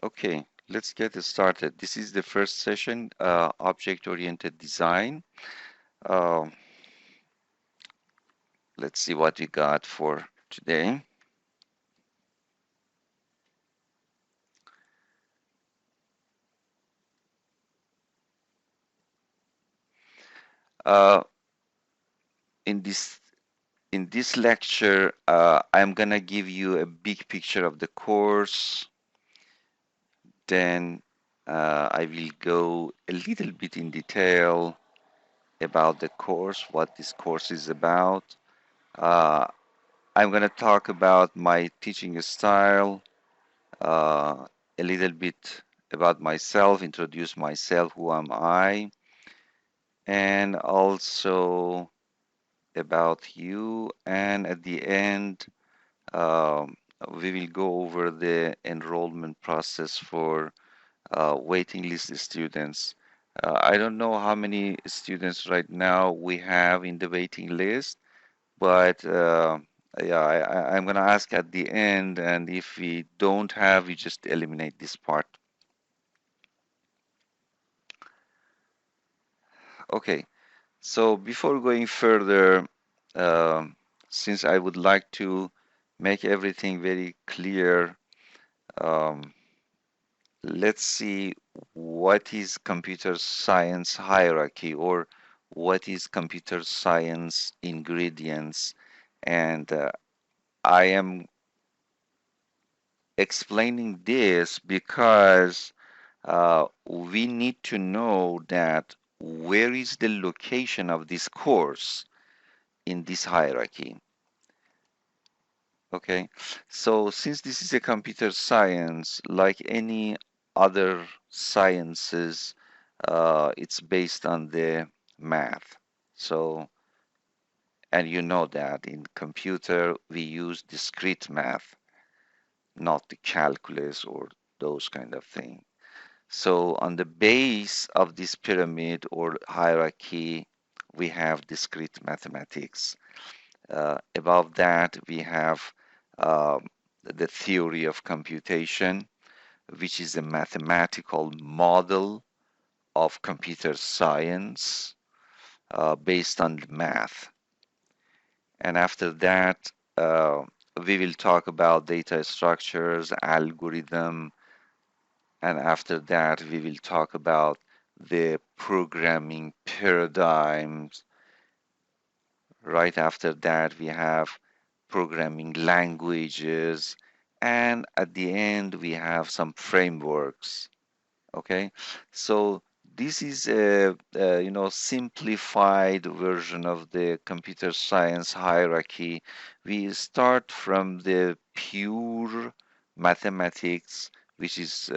Okay, let's get started. This is the first session, object-oriented design. Um, let's see what we got for today. Uh, in this in this lecture, I'm gonna give you a big picture of the course. Then I will go a little bit in detail about the course, what this course is about. Uh, I'm gonna talk about my teaching style, uh, a little bit about myself, introduce myself, who am I, and also about you. And at the end, um, we will go over the enrollment process for waiting list students. I don't know how many students right now we have in the waiting list, but yeah, I'm gonna ask at the end, and if we don't have, we just eliminate this part. Okay, so before going further, um, since I would like to make everything very clear, um, let's see what is computer science hierarchy or what is computer science ingredients. And I am explaining this because we need to know that where is the location of this course in this hierarchy. Okay, so since this is a computer science, like any other sciences, it's based on the math. So, and you know that in computer we use discrete math, not the calculus or those kind of thing. So on the base of this pyramid or hierarchy, we have discrete mathematics. Above that, we have um, the theory of computation, which is a mathematical model of computer science based on math. And after that, uh, we will talk about data structures, algorithm, and after that, we will talk about the programming paradigms. Right after that, we have programming languages, and at the end, we have some frameworks. Okay, so this is a simplified version of the computer science hierarchy. We start from the pure mathematics, which is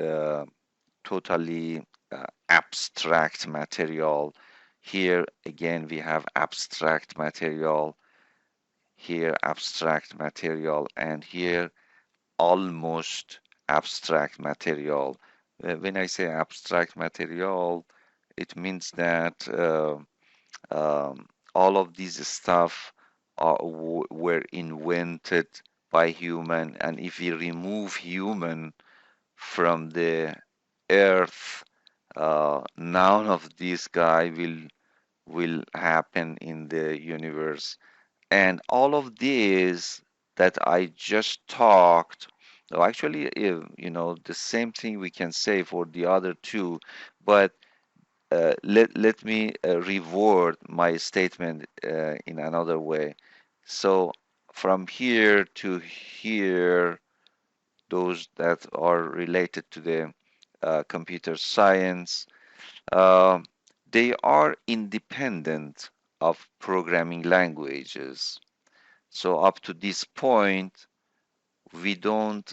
totally abstract material. Here again, we have abstract material, here abstract material, and here almost abstract material. When I say abstract material, it means that um, all of these stuff were invented by human, and if we remove human from the earth, none of this guy will happen in the universe. And all of these that I just talked, well, actually, the same thing we can say for the other two, but let me reword my statement in another way. So from here to here, those that are related to the computer science, uh, they are independent of programming languages. So up to this point, we don't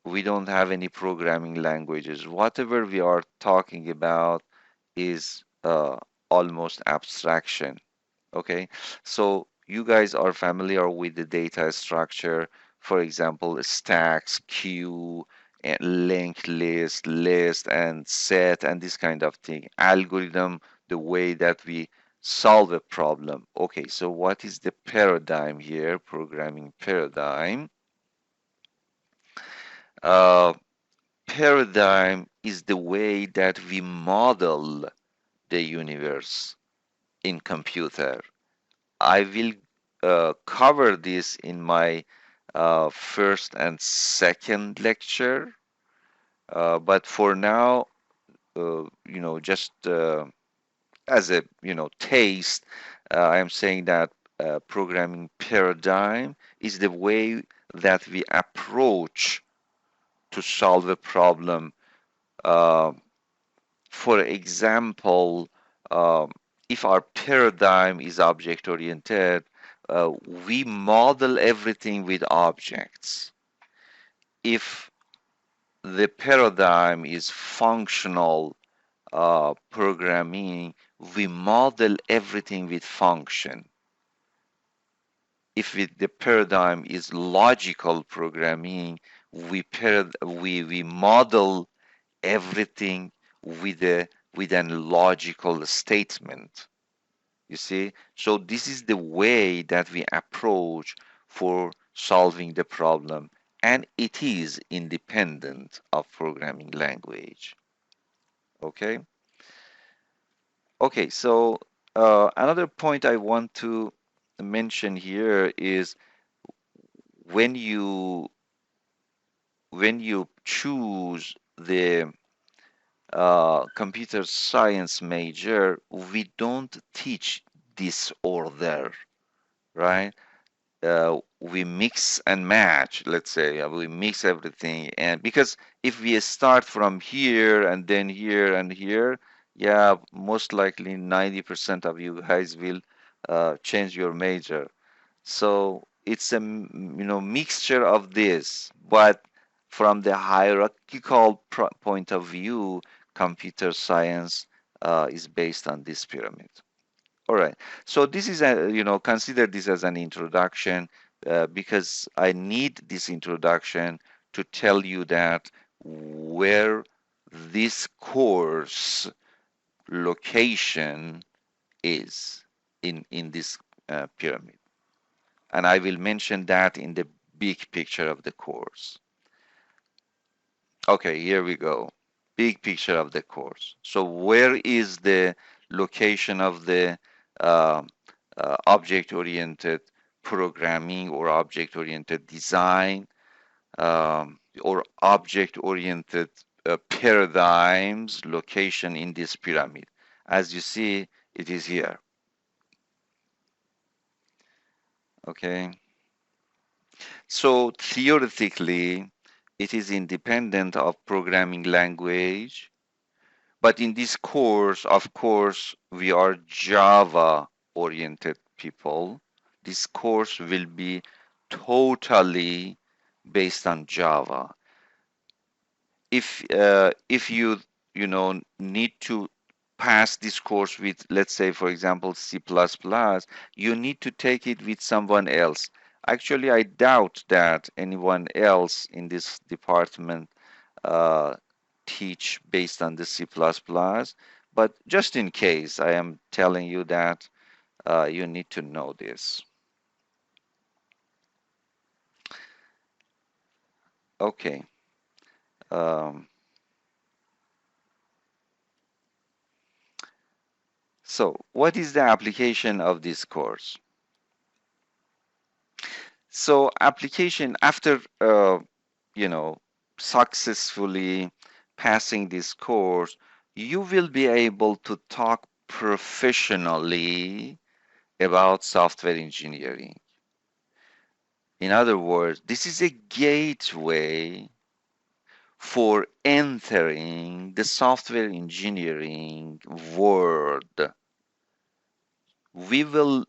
we don't have any programming languages. Whatever we are talking about is almost abstraction. Okay, so you guys are familiar with the data structure, for example, stacks, queue, and linked list, and set, and this kind of thing. Algorithm, the way that we solve a problem. Okay, so what is the paradigm here? Programming paradigm. Uh, paradigm is the way that we model the universe in computer. I will cover this in my first and second lecture, but for now, just as a taste, I am saying that programming paradigm is the way that we approach to solve a problem. Uh, for example, um, if our paradigm is object oriented, we model everything with objects. If the paradigm is functional programming, we model everything with function. If the paradigm is logical programming, we model everything with a with an logical statement. You see? So this is the way that we approach for solving the problem, and it is independent of programming language. Okay? Okay, so another point I want to mention here is when you when you choose the computer science major, we don't teach disorder, right? We mix and match, let's say, we mix everything. And because if we start from here and then here and here, yeah, most likely 90% of you guys will change your major. So it's a mixture of this, but from the hierarchical point of view, computer science is based on this pyramid. All right. So this is a, consider this as an introduction because I need this introduction to tell you that where this course location is in this pyramid. And I will mention that in the big picture of the course. Okay, here we go. Big picture of the course. So where is the location of the uh, object-oriented programming or object-oriented design or object-oriented paradigms location in this pyramid? As you see, it is here. Okay. So theoretically, it is independent of programming language. But in this course, of course, we are Java oriented people. This course will be totally based on Java. If you need to pass this course with, let's say, for example, C++, you need to take it with someone else. Actually, I doubt that anyone else in this department uh, teach based on the C++, but just in case, I am telling you that you need to know this. Okay. Um, so what is the application of this course? So application after you know successfully passing this course, you will be able to talk professionally about software engineering. In other words, this is a gateway for entering the software engineering world. We will,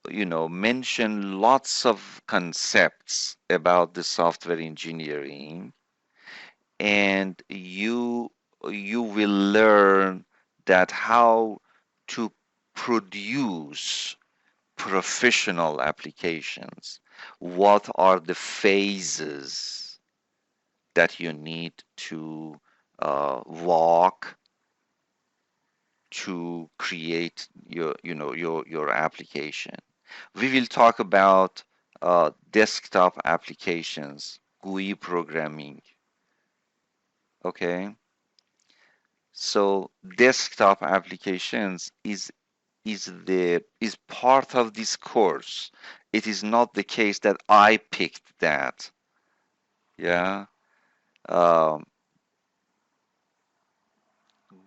mention lots of concepts about the software engineering, and you will learn that how to produce professional applications. What are the phases that you need to walk to create your application. We will talk about desktop applications, GUI programming, Okay, so desktop applications is part of this course. It is not the case that I picked that. Yeah. Um,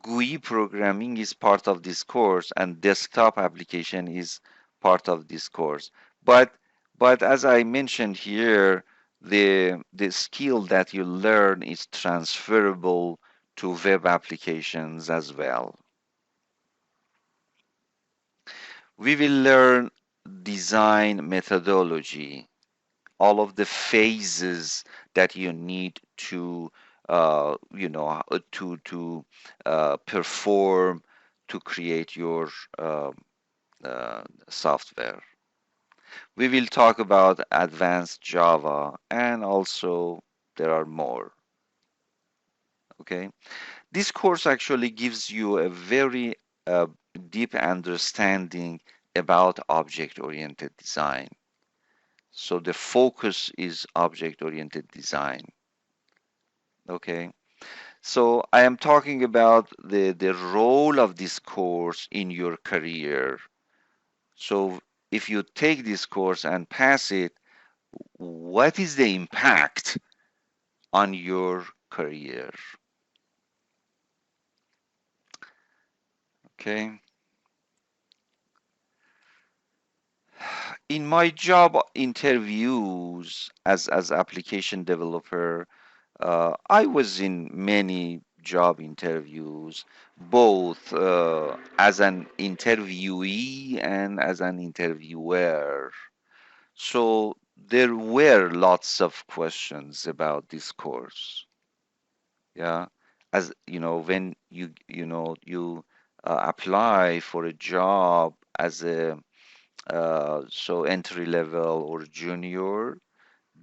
GUI programming is part of this course, and desktop application is part of this course. But as I mentioned here, the skill that you learn is transferable to web applications as well. We will learn design methodology, all of the phases that you need to perform to create your uh, software. We will talk about advanced Java, and also there are more. Okay, this course actually gives you a very uh, deep understanding about object-oriented design. So the focus is object-oriented design. Okay. So I am talking about the role of this course in your career. So if you take this course and pass it, what is the impact on your career? Okay. In my job interviews as application developer, I was in many job interviews, both as an interviewee and as an interviewer. So there were lots of questions about this course. Yeah, as you know, when you apply for a job as a entry level or junior,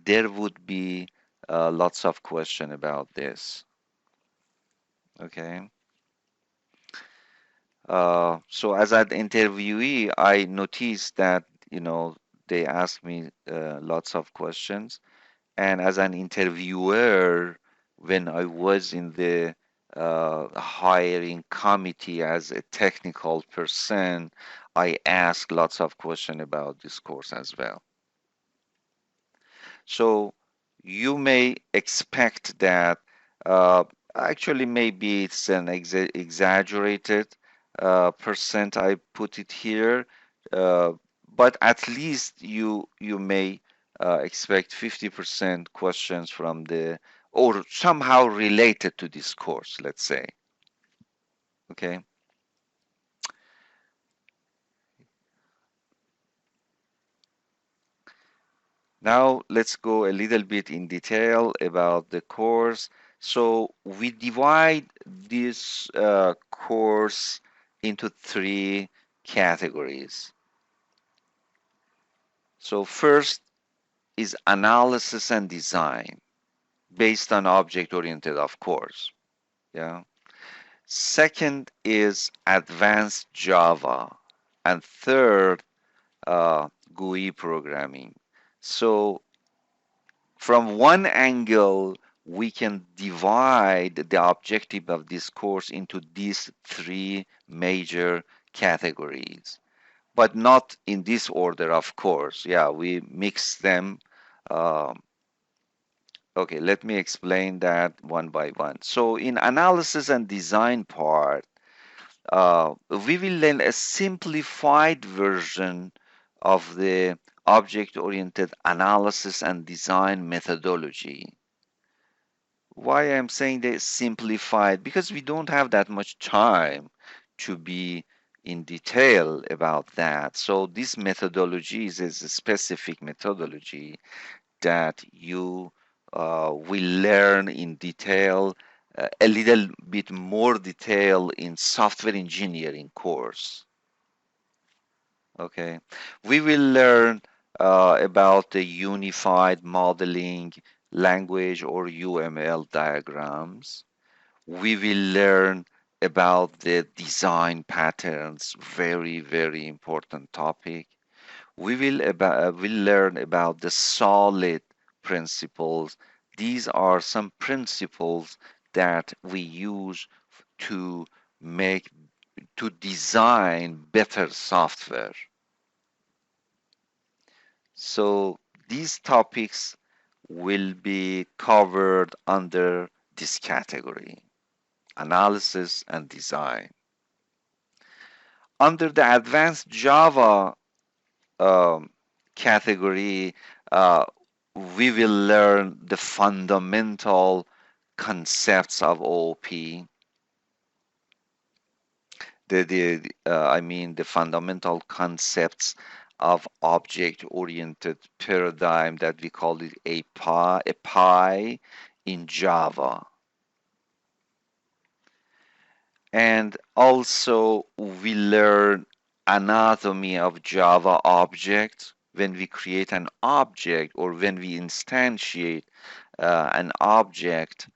there would be lots of question about this. Okay. So as an interviewee, I noticed that they asked me lots of questions. And as an interviewer, when I was in the hiring committee as a technical person, I asked lots of questions about this course as well. So you may expect that uh, actually maybe it's an exaggerated percent I put it here, uh, but at least you may expect 50% questions from the or somehow related to this course, let's say. Okay. Now let's go a little bit in detail about the course. So we divide this course into three categories. So first is analysis and design based on object-oriented, of course. Yeah. Second is advanced Java, and third, GUI programming. So from one angle, we can divide the objective of this course into these three major categories, but not in this order, of course. Yeah, we mix them. Um, okay, let me explain that one by one. So in analysis and design part, we will learn a simplified version of the object-oriented analysis and design methodology. Why I'm saying they simplified? Because we don't have that much time to be in detail about that. So this methodology is a specific methodology that you will learn in detail, a little bit more detail in software engineering course. Okay, we will learn about the unified modeling language or UML diagrams. We will learn about the design patterns, very, very important topic. We will learn about the solid principles. These are some principles that we use to make to design better software. So these topics will be covered under this category, analysis and design. Under the advanced Java um, category, uh, we will learn the fundamental concepts of OOP, I mean the fundamental concepts of object-oriented paradigm that we call it a PI in Java. And also we learn anatomy of Java object when we create an object or when we instantiate an object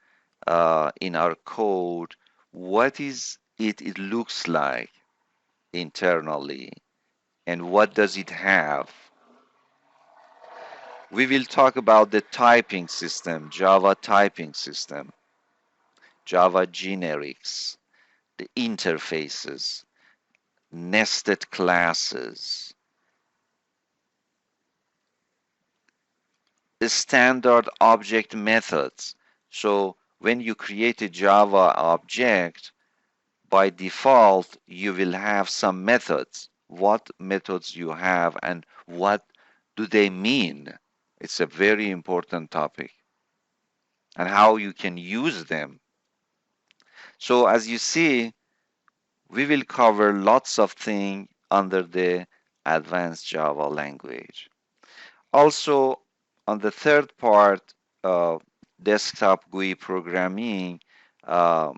in our code, what is it looks like internally and what does it have. We will talk about the typing system, Java typing system, Java generics, the interfaces, nested classes, standard object methods. So when you create a Java object, by default, you will have some methods. What methods you have and what do they mean? It's a very important topic and how you can use them. So as you see, we will cover lots of things under the advanced Java language. Also, on the third part, uh, desktop GUI programming, uh,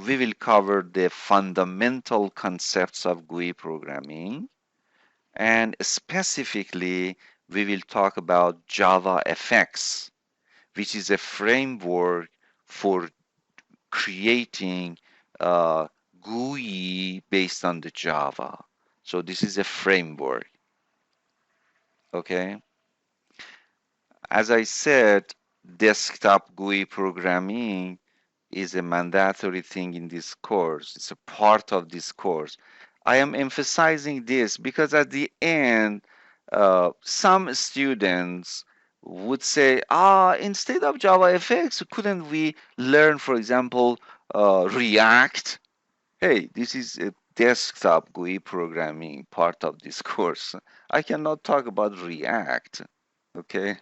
we will cover the fundamental concepts of GUI programming, and specifically, we will talk about Java FX, which is a framework for creating GUI based on the Java. So this is a framework, okay? As I said, desktop GUI programming is a mandatory thing in this course. It's a part of this course. I am emphasizing this because at the end, some students would say, instead of JavaFX, couldn't we learn, for example, React? Hey, this is a desktop GUI programming part of this course. I cannot talk about React, okay?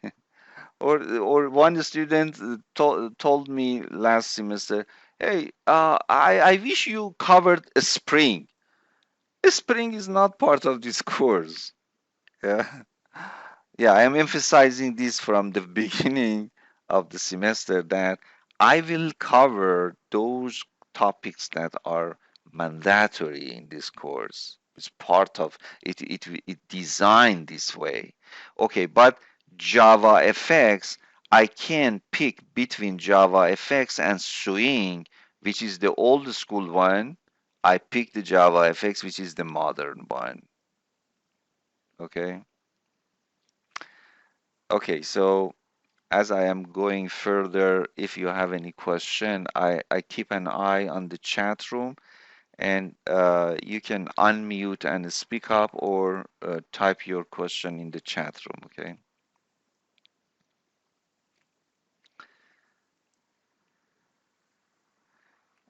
Or one student told me last semester, hey, I wish you covered a Spring. A Spring is not part of this course. Yeah. Yeah, I am emphasizing this from the beginning of the semester that I will cover those topics that are mandatory in this course. It's part of it, it designed this way. Okay, but Java FX, I can pick between Java FX and Swing, which is the old school one. I pick the Java FX, which is the modern one. Okay. Okay, so as I am going further, if you have any question, I keep an eye on the chat room and you can unmute and speak up or type your question in the chat room, okay?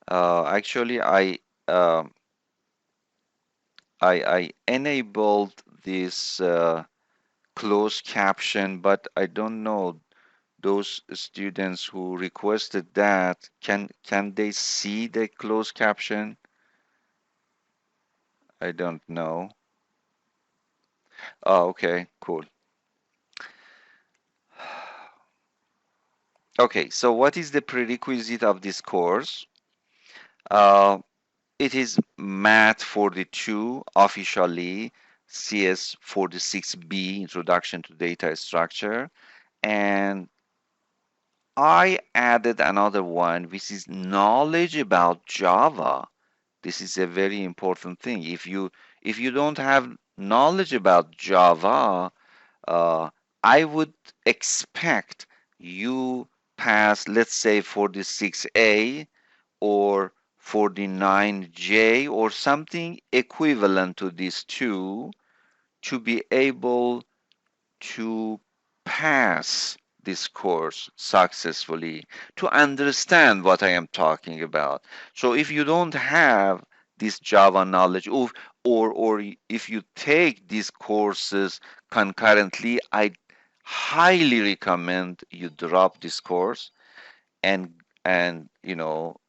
Actually, um I enabled this closed caption, but I don't know those students who requested that, can they see the closed caption? I don't know. Oh, okay, cool. Okay, so what is the prerequisite of this course? Uh, it is Math 42 officially, CS 46B, Introduction to Data Structure, and I added another one, which is knowledge about Java. This is a very important thing. If you don't have knowledge about Java, uh, I would expect you pass, let's say, 46A. or 49J or something equivalent to these two to be able to pass this course successfully, to understand what I am talking about. So if you don't have this Java knowledge, or if you take these courses concurrently, I highly recommend you drop this course and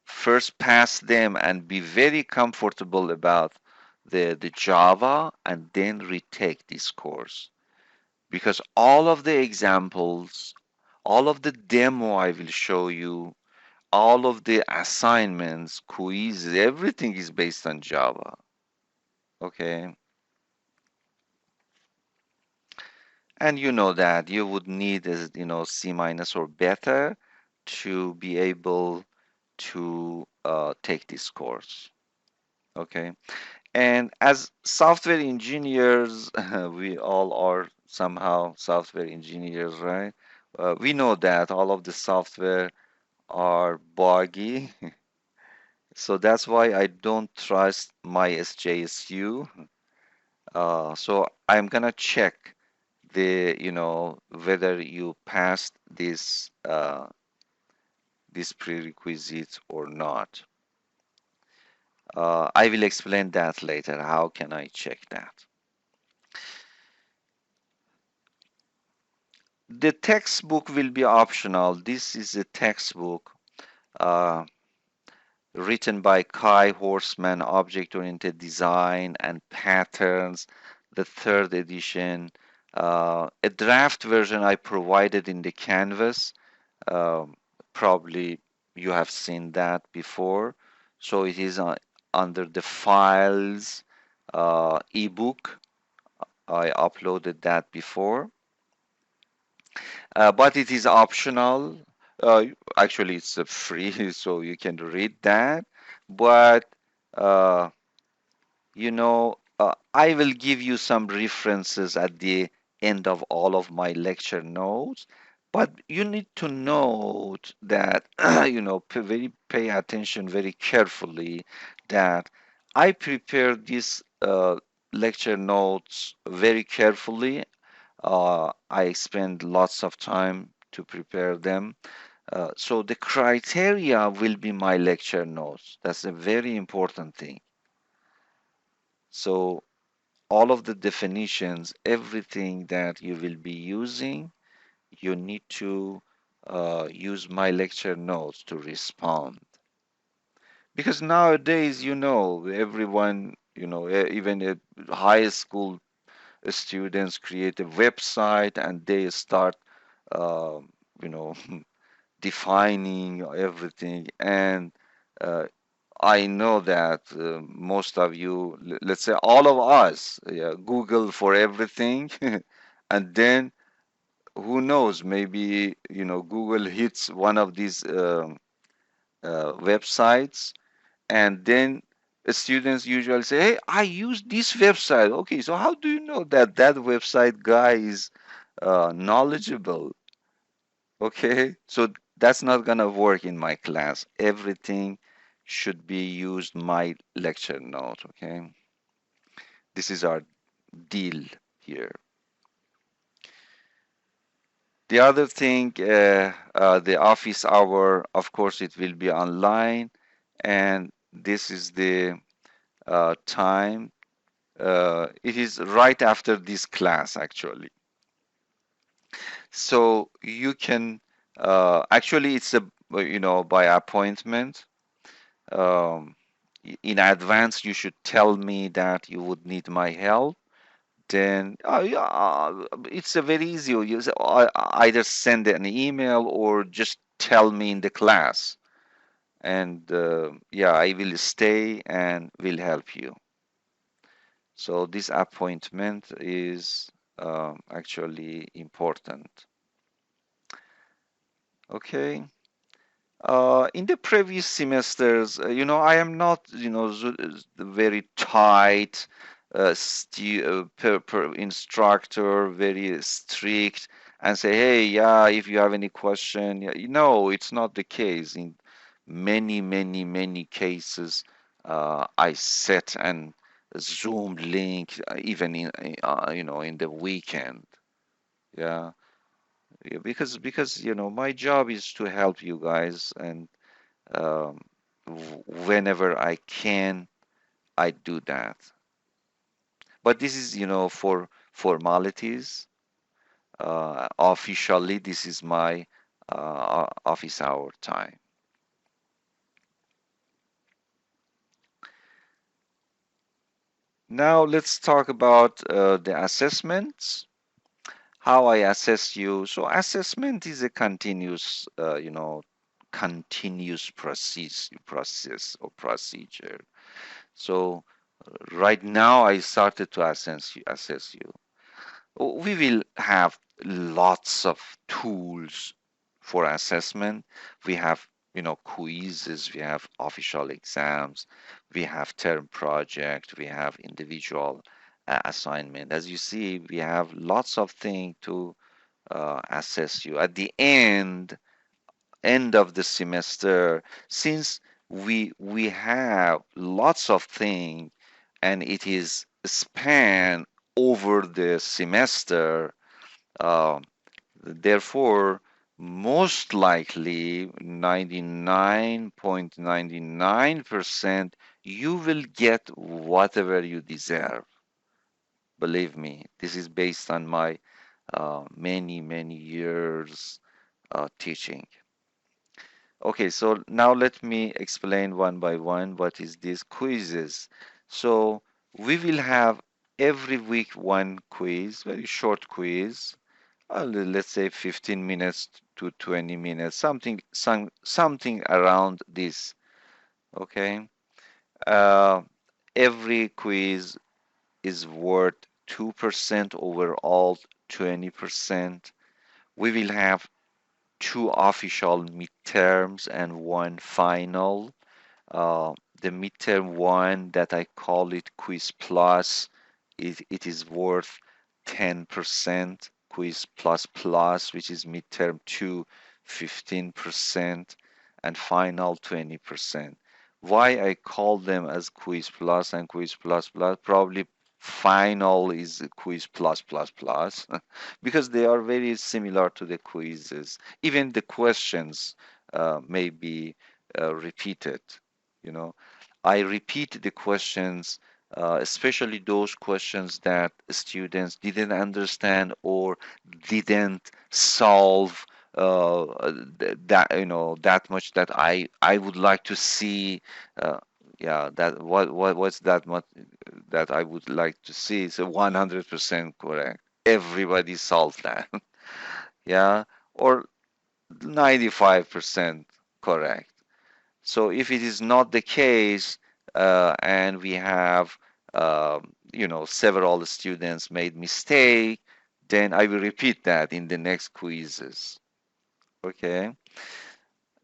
first pass them and be very comfortable about the Java and then retake this course, because all of the examples, all of the demo I will show you, all of the assignments, quizzes, everything is based on Java. Okay. And you know that you would need C minus or better to be able to take this course. Okay. And as software engineers, we all are somehow software engineers, right? We know that all of the software are buggy. So that's why I don't trust my SJSU. So I'm gonna check whether you passed this prerequisite or not. I will explain that later. How can I check that? The textbook will be optional. This is a textbook uh, written by Kai Horseman, Object-Oriented Design and Patterns, the third edition. A draft version I provided in the Canvas. Um, Probably you have seen that before. So it is under the files ebook. I uploaded that before. But it is optional. Uh, Actually, it's free, so you can read that. But uh, I will give you some references at the end of all of my lecture notes. But you need to note that, pay attention very carefully that I prepared these lecture notes very carefully. I spend lots of time to prepare them. So the criteria will be my lecture notes. That's a very important thing. So all of the definitions, everything that you will be using, you need to use my lecture notes to respond. Because nowadays, everyone, even high school students create a website and they start, uh, you know, defining everything. And uh, I know that most of you, let's say all of us, yeah, Google for everything, and then who knows, maybe Google hits one of these websites, and then students usually say, "Hey, I use this website." Okay, so how do you know that that website guy is knowledgeable? Okay, so that's not gonna work in my class. Everything should be used my lecture note. Okay, this is our deal here. The other thing, the office hour, of course, it will be online, and this is the time. It is right after this class, actually. So you can actually it's a by appointment. Um, in advance, you should tell me that you would need my help. Then yeah, it's a very easy. You either send an email or just tell me in the class, and yeah, I will stay and will help you. So this appointment is actually important. Okay. In the previous semesters, I am not, very tight, per instructor, very strict, and say, hey, yeah, if you have any question, yeah, no, it's not the case. In many cases. I set an Zoom link even in the weekend. Yeah, yeah, because my job is to help you guys, and um, whenever I can, I do that. But this is, for formalities. Officially, this is my office hour time. Now let's talk about the assessments. How I assess you. So assessment is a continuous process or procedure. So right now I started to assess you. We will have lots of tools for assessment. We have, quizzes, we have official exams, we have term project, we have individual assignment. As you see, we have lots of things to assess you. At the end of the semester, since we have lots of things and it is span over the semester, uh, therefore most likely 99.99% you will get whatever you deserve. Believe me, this is based on my many years teaching. Okay, so now let me explain one by one what is these quizzes. So we will have every week one quiz, very short quiz. Let's say 15 minutes to 20 minutes, something around this. Okay. Uh, every quiz is worth 2% overall, 20%. We will have two official midterms and one final. Uh, the midterm one that I call it Quiz Plus, it is worth 10%, Quiz Plus Plus, which is midterm 2, 15%, and final 20%. Why I call them as Quiz Plus and Quiz Plus Plus? Probably final is Quiz Plus Plus Plus because they are very similar to the quizzes. Even the questions may be repeated. You know, I repeat the questions, especially those questions that students didn't understand or didn't solve that much that I would like to see. Uh, yeah, that what's that much that I would like to see? So 100% correct. Everybody solved that. Yeah, or 95% correct. So if it is not the case, and we have, several students made mistake, then I will repeat that in the next quizzes. Okay.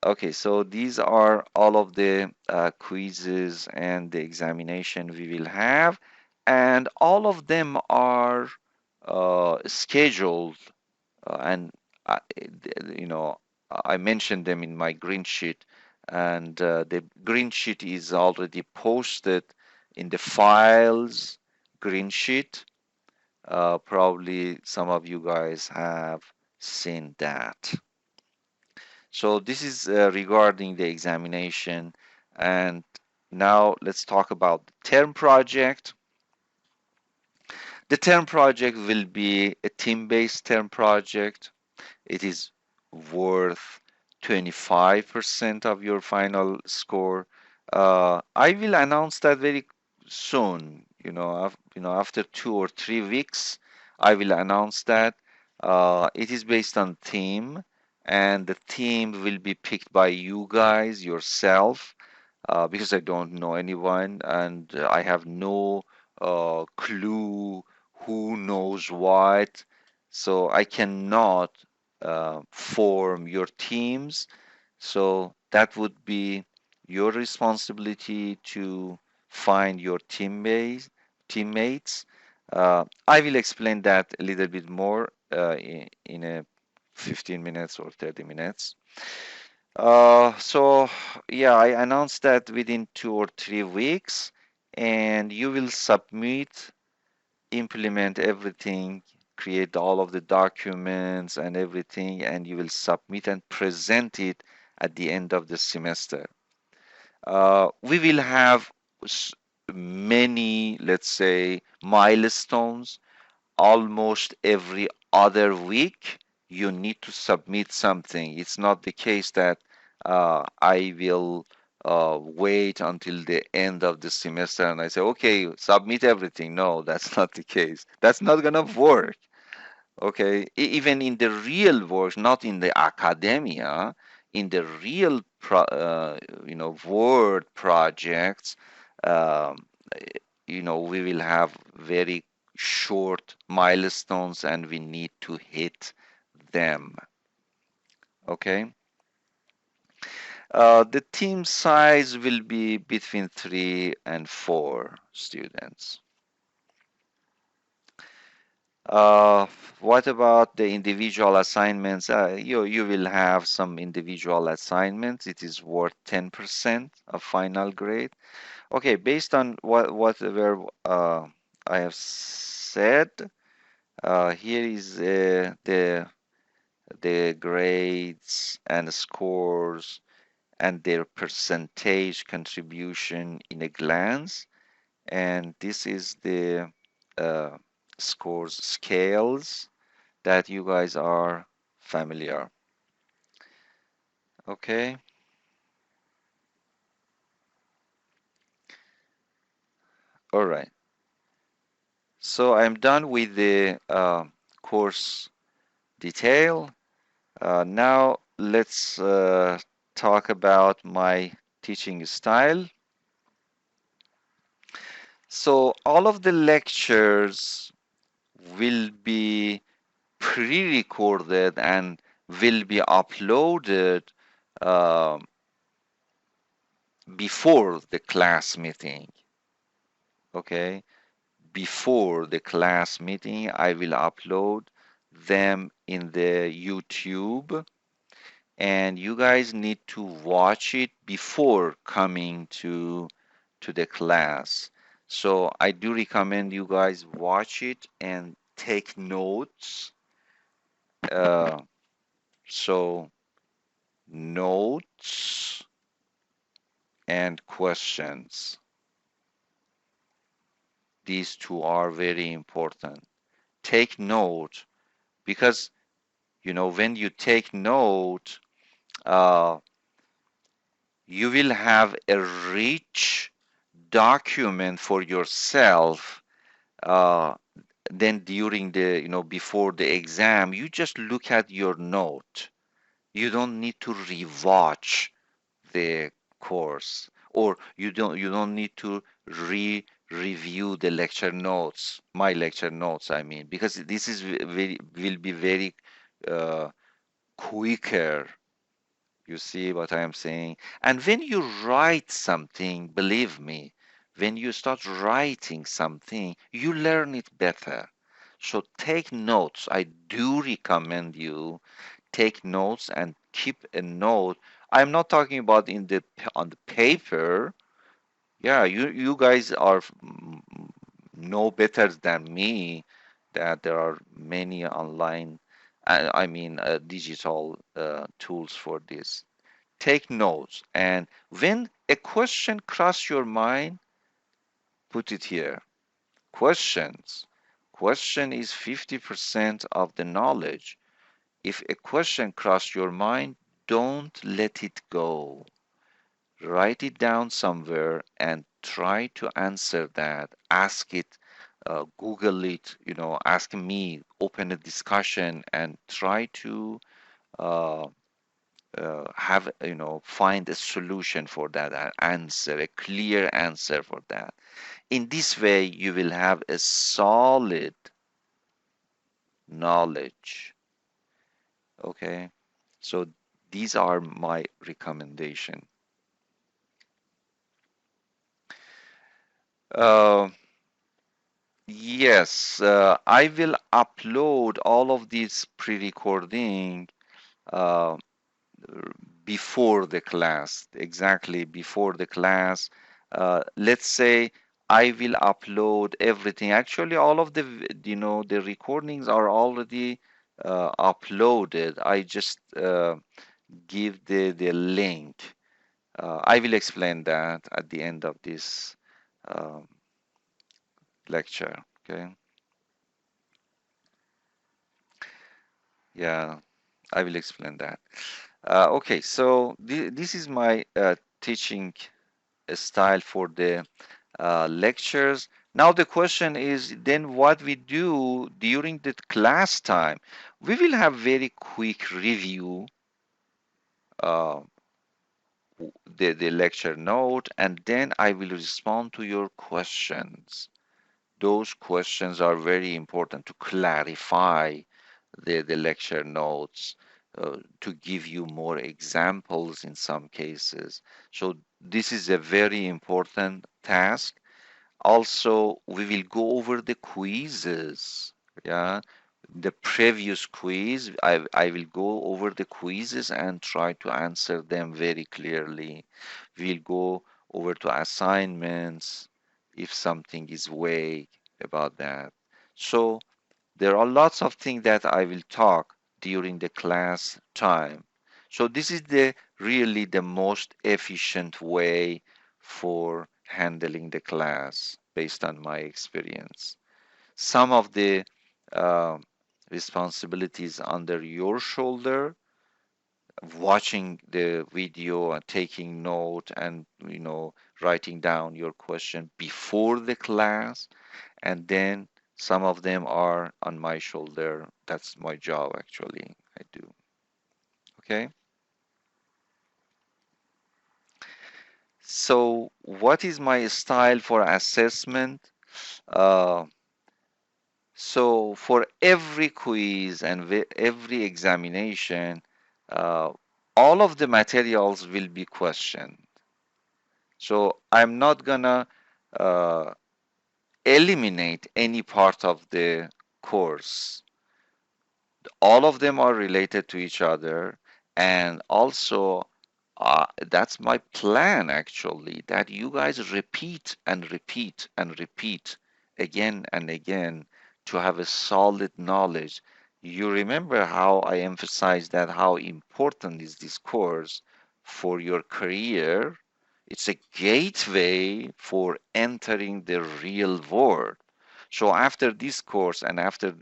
Okay. So these are all of the quizzes and the examination we will have, and all of them are scheduled, and you know I mentioned them in my green sheet, and the green sheet is already posted in the files green sheet. Probably some of you guys have seen that. So this is regarding the examination, and now let's talk about the term project. The term project will be a team-based term project. It is worth 25% of your final score. I will announce that very soon. After 2 or 3 weeks, I will announce that. It is based on theme, and the theme will be picked by you guys yourself, because I don't know anyone and I have no clue who knows what. So I cannot form your teams. So that would be your responsibility to find your teammates. I will explain that a little bit more in a 15 minutes or 30 minutes. So yeah, I announced that within 2 or 3 weeks, and you will submit, implement everything, create all of the documents and everything, and you will submit and present it at the end of the semester. We will have s- many, let's say, milestones. Almost every other week you need to submit something. It's not the case that I will wait until the end of the semester and I say, okay, submit everything. No, that's not the case. That's not gonna work. Okay, even in the real world, not in the academia, in the real world projects, um, we will have very short milestones and we need to hit them. Okay, the team size will be between 3 and 4 students. Uh, what about the individual assignments? You will have some individual assignments. It is worth 10% of final grade. Okay, based on whatever I have said, here is the grades and scores and their percentage contribution in a glance. And this is the uh, scores scales that you guys are familiar. Okay, all right. So I'm done with the course detail. Now let's talk about my teaching style. So all of the lectures will be pre-recorded and will be uploaded uh, before the class meeting. Okay, before the class meeting, I will upload them in the YouTube, and you guys need to watch it before coming to the class. So I do recommend you guys watch it and take notes. Uh, so notes and questions. These two are very important. Take note because when you take note, uh, you will have a rich document for yourself. Uh, then during before the exam, you just look at your note. You don't need to rewatch the course, or you don't need to review the lecture notes, my lecture notes, I mean, because this is very will be very uh, quicker. You see what I am saying? And when you write something, believe me, when you start writing something, you learn it better. So take notes. I do recommend you take notes and keep a note. I'm not talking about on the paper. Yeah, you guys are know better than me that there are many online, I mean, digital tools for this. Take notes, and when a question cross your mind, put it here. Questions. Question is 50% of the knowledge. If a question cross your mind, don't let it go. Write it down somewhere and try to answer that. Ask it, Google it, ask me, open a discussion and try to uh, have, find a solution for that answer, a clear answer for that. In this way, you will have a solid knowledge. Okay, so these are my recommendation. Uh, yes, I will upload all of these pre-recording uh, before the class, exactly before the class. Let's say I will upload everything. Actually, all of the recordings are already uploaded. I just give the link. I will explain that at the end of this um, lecture. Okay. Yeah, I will explain that. Okay, so this is my teaching style for the lectures. Now the question is then what we do during the class time. We will have very quick review uh, the lecture note, and then I will respond to your questions. Those questions are very important to clarify the lecture notes, to give you more examples in some cases. So this is a very important task. Also, we will go over the quizzes. Yeah, the previous quiz, I will go over the quizzes and try to answer them very clearly. We'll go over to assignments if something is vague about that. So there are lots of things that I will talk during the class time. So this is the really the most efficient way for handling the class based on my experience. Some of the uh, responsibilities under your shoulder, watching the video and taking note and writing down your question before the class, and then some of them are on my shoulder. That's my job actually. I do. Okay. So what is my style for assessment? Uh, so for every quiz and every examination, uh, all of the materials will be questioned. So I'm not gonna uh, eliminate any part of the course. All of them are related to each other, and also that's my plan actually, that you guys repeat and repeat and repeat again and again to have a solid knowledge. You remember how I emphasized that how important is this course for your career. It's a gateway for entering the real world. So after this course and after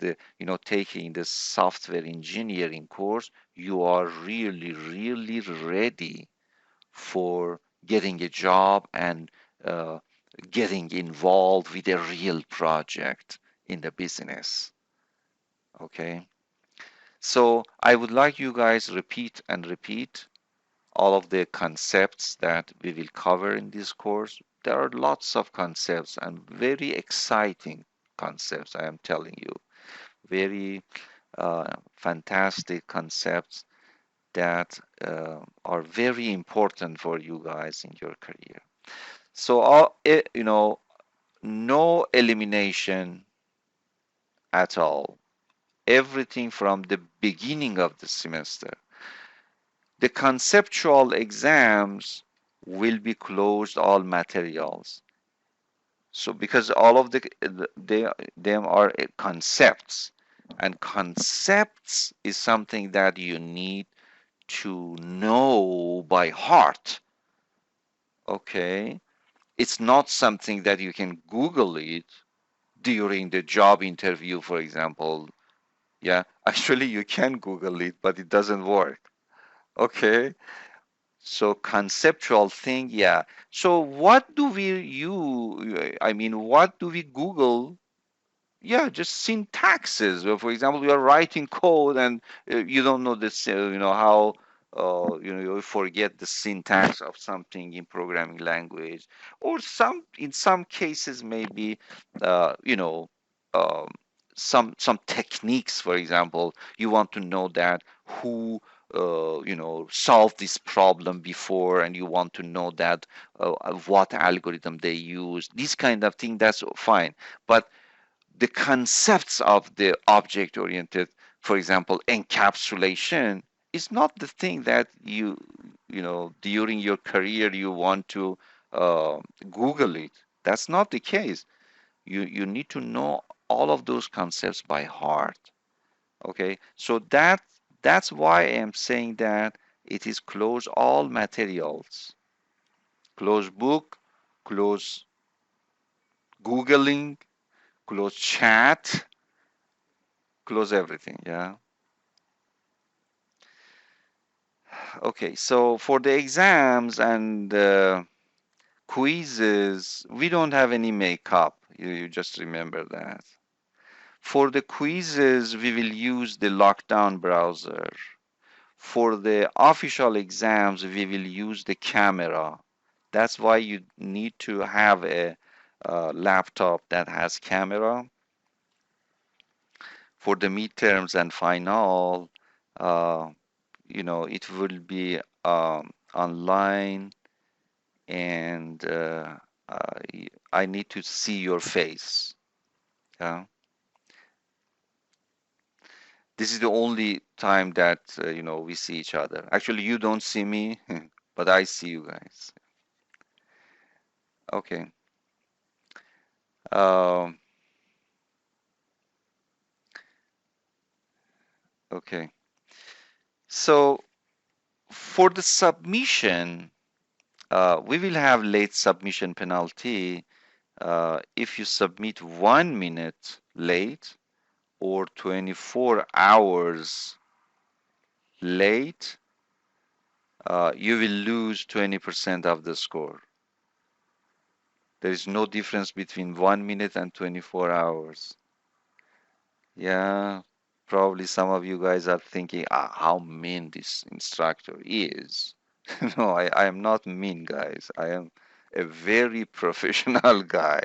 taking the software engineering course, you are really, really ready for getting a job and uh, getting involved with a real project in the business. Okay. So I would like you guys repeat and repeat all of the concepts that we will cover in this course. There are lots of concepts and very exciting concepts, I am telling you. Very fantastic concepts that are very important for you guys in your career. So, no elimination at all. Everything from the beginning of the semester. The conceptual exams will be closed all materials. So because all of they them are concepts, and concepts is something that you need to know by heart. Okay, it's not something that you can Google it during the job interview, for example. Yeah, actually you can Google it, but it doesn't work. Okay, so conceptual thing, yeah. So what do we use? I mean, what do we Google? Yeah, just syntaxes. For example, you are writing code and you don't know this, how, you forget the syntax of something in programming language, or in some cases, maybe, you know, um, some techniques. For example, you want to know that who, solved this problem before, and you want to know that what algorithm they use. This kind of thing, that's fine, but the concepts of the object oriented, for example, encapsulation, is not the thing that during your career you want to uh, Google it. That's not the case. You need to know all of those concepts by heart. Okay, so that's why I am saying that it is close all materials, close book, close Googling, close chat, close everything. Yeah. Okay, so for the exams and quizzes, we don't have any makeup. You just remember that. For the quizzes, we will use the lockdown browser. For the official exams, we will use the camera. That's why you need to have a laptop that has camera. For the midterms and final, uh, it will be online, and I need to see your face. Yeah. This is the only time that we see each other. Actually, you don't see me, but I see you guys. Okay. Um, okay. So for the submission, we will have late submission penalty if you submit 1 minute late or 24 hours late. You will lose 20% of the score. There is no difference between 1 minute and 24 hours. Yeah, probably some of you guys are thinking, how mean this instructor is. No, I am not mean, guys. I am a very professional guy.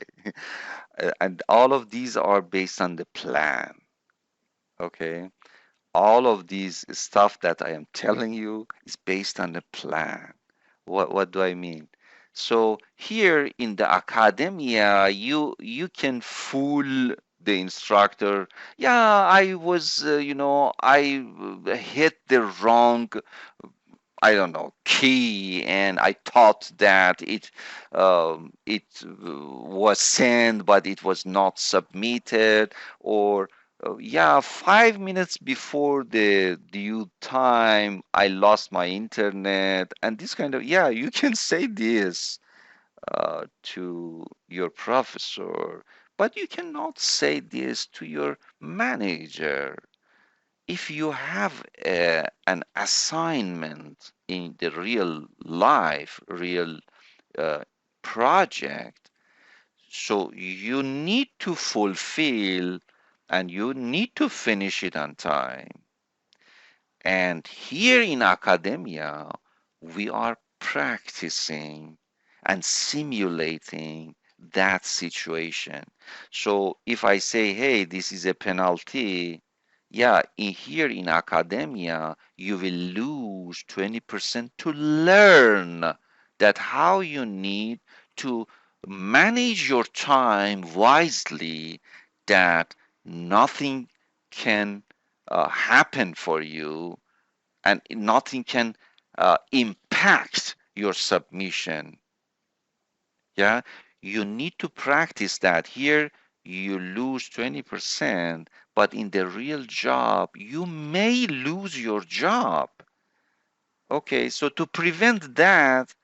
And all of these are based on the plan. Okay. All of these stuff that I am telling you is based on the plan. What do I mean? So here in the academia, you can fool the instructor. Yeah, I was, I hit the wrong, I don't know, key, and I thought that it was sent, but it was not submitted, or yeah, 5 minutes before the due time, I lost my internet, and this kind of, yeah, you can say this to your professor, but you cannot say this to your manager. If you have an assignment in the real life, real uh, project, so you need to fulfill and you need to finish it on time. And here in academia, we are practicing and simulating that situation. So if I say, hey, this is a penalty, yeah, here in academia, you will lose 20% to learn that how you need to manage your time wisely, that nothing can happen for you and nothing can impact your submission. Yeah, you need to practice that. Here you lose 20%, but in the real job you may lose your job. Okay, so to prevent that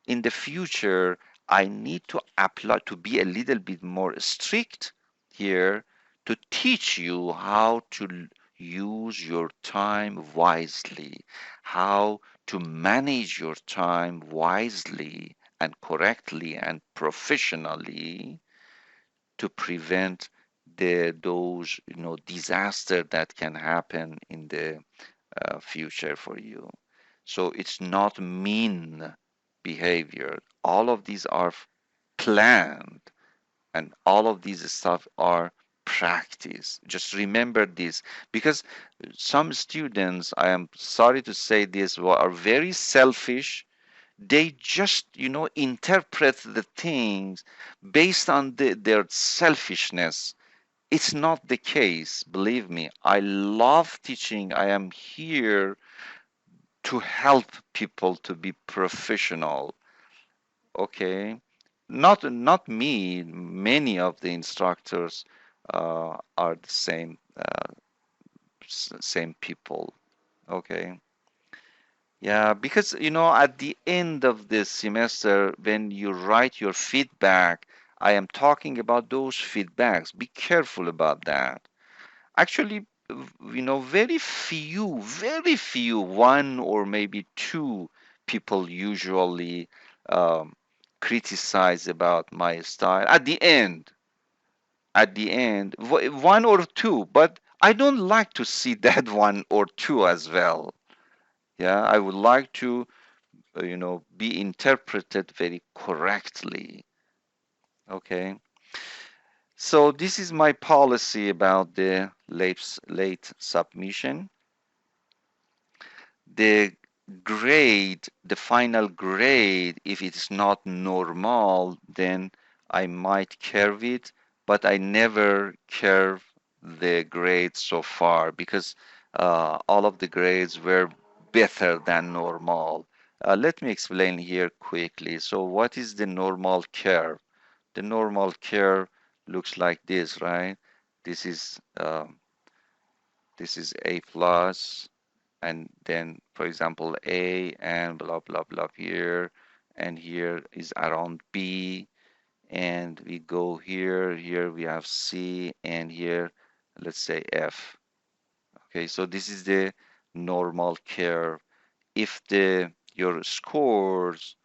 in the future, I need to apply to be a little bit more strict here to teach you how to use your time wisely, how to manage your time wisely and correctly and professionally to prevent those disaster that can happen in the future for you. So it's not mean behavior. All of these are planned, and all of these stuff are practice. Just remember this, because some students, I am sorry to say this, are very selfish. They just interpret the things based on their selfishness. It's not the case, believe me. I love teaching. I am here to help people to be professional. Okay, not me. Many of the instructors are the same people. Okay. Yeah, because at the end of the semester, when you write your feedback, I am talking about those feedbacks. Be careful about that. Actually, very few, one or maybe two people usually um, criticize about my style. At the end, one or two, but I don't like to see that one or two as well. Yeah, I would like to be interpreted very correctly. Okay. So this is my policy about the late submission. The the final grade, if it is not normal, then I might curve it, but I never curve the grade so far because all of the grades were better than normal. Let me explain here quickly. So what is the normal curve? The normal curve looks like this, right? This is this is A plus, and then for example A and blah blah blah here, and here is around B, and we go here we have C, and here let's say F. Okay, so this is the normal curve. If the your scores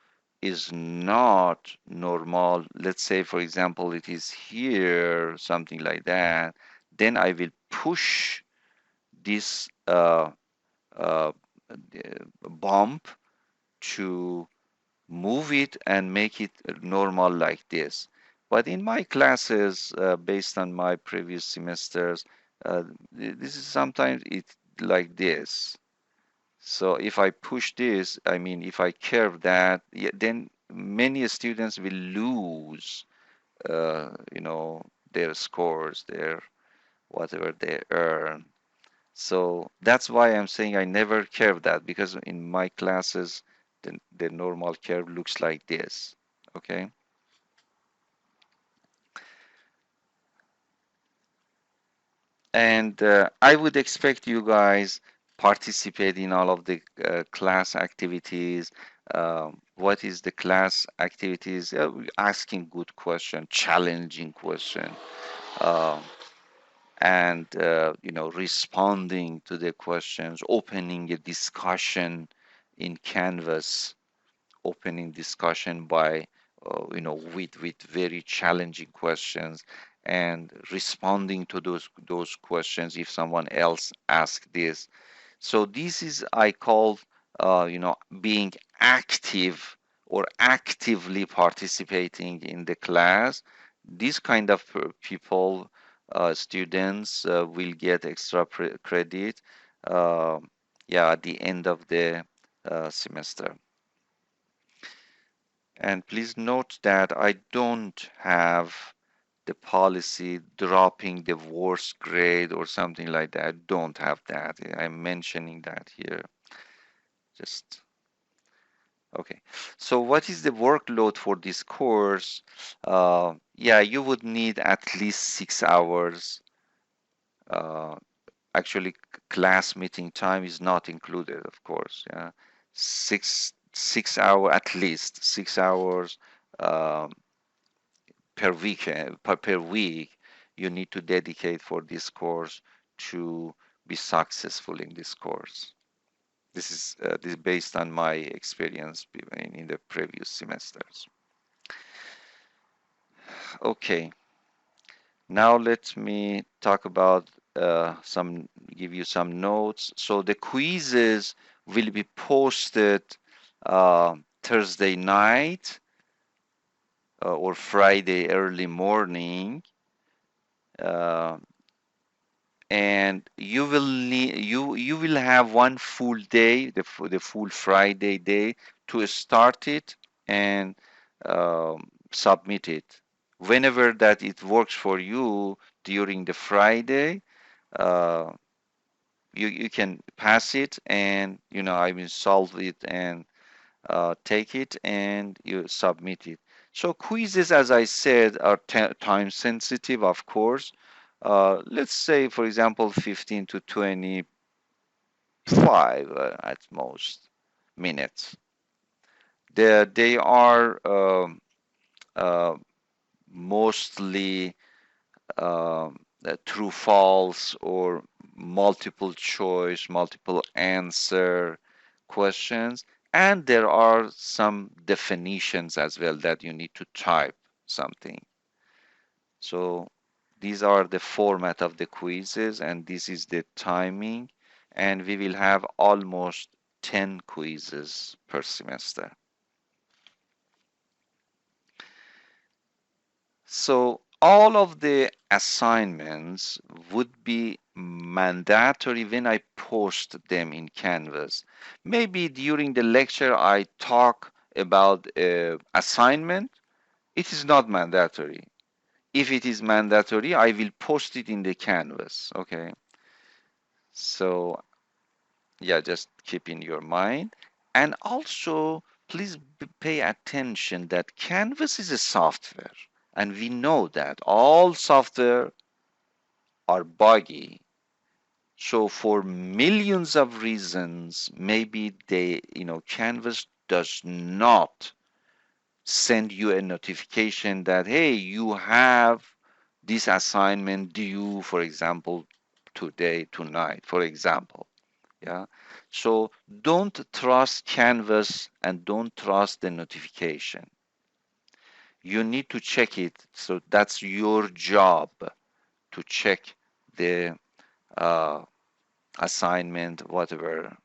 is not normal, let's say for example it is here, something like that, then I will push this uh, bump to move it and make it normal like this. But in my classes, based on my previous semesters, this is sometimes it's like this. So if I push this, I mean, if I curve that, yeah, then many students will lose, their scores, their whatever they earn. So that's why I'm saying I never curve that because in my classes, the normal curve looks like this. Okay. And I would expect you guys participate in all of the class activities. What is the class activities? Asking good question, challenging question, uh, and responding to the questions, opening a discussion in Canvas, opening discussion by with very challenging questions, and responding to those questions if someone else asks this. So this is I call being active or actively participating in the class. This kind of people, students, will get extra credit, uh, yeah, at the end of the semester. And please note that I don't have the policy dropping the worst grade or something like that. I don't have that. I'm mentioning that here. Just okay. So what is the workload for this course? Yeah, you would need at least 6 hours. Uh, Actually, class meeting time is not included, of course. Yeah, 6 hour at least 6 hours. Um, per week you need to dedicate for this course to be successful in this course. This is based on my experience in the previous semesters. Okay, now let me talk about some give you some notes. So the quizzes will be posted Thursday night or Friday early morning. Uh, and you will have one full day, the full Friday day, to start it and submit it whenever that it works for you during the Friday. uh, you can pass it, and I will solve it and take it, and you submit it. So quizzes, as I said, are time sensitive, of course. Let's say, for example, 15 to 25 at most minutes. They are uh, mostly true false or multiple choice, multiple answer questions. And there are some definitions as well that you need to type something. So these are the format of the quizzes, and this is the timing. And we will have almost 10 quizzes per semester. So all of the assignments would be mandatory when I post them in Canvas. Maybe during the lecture I talk about assignment. It is not mandatory. If it is mandatory, I will post it in the Canvas. Okay. So yeah, just keep in your mind. And also, please pay attention that Canvas is a software. And we know that all software are buggy. So for millions of reasons, maybe Canvas does not send you a notification that, hey, you have this assignment due, for example, today, tonight, for example. Yeah. So don't trust Canvas and don't trust the notification. You need to check it. So that's your job to check the uh, assignment, whatever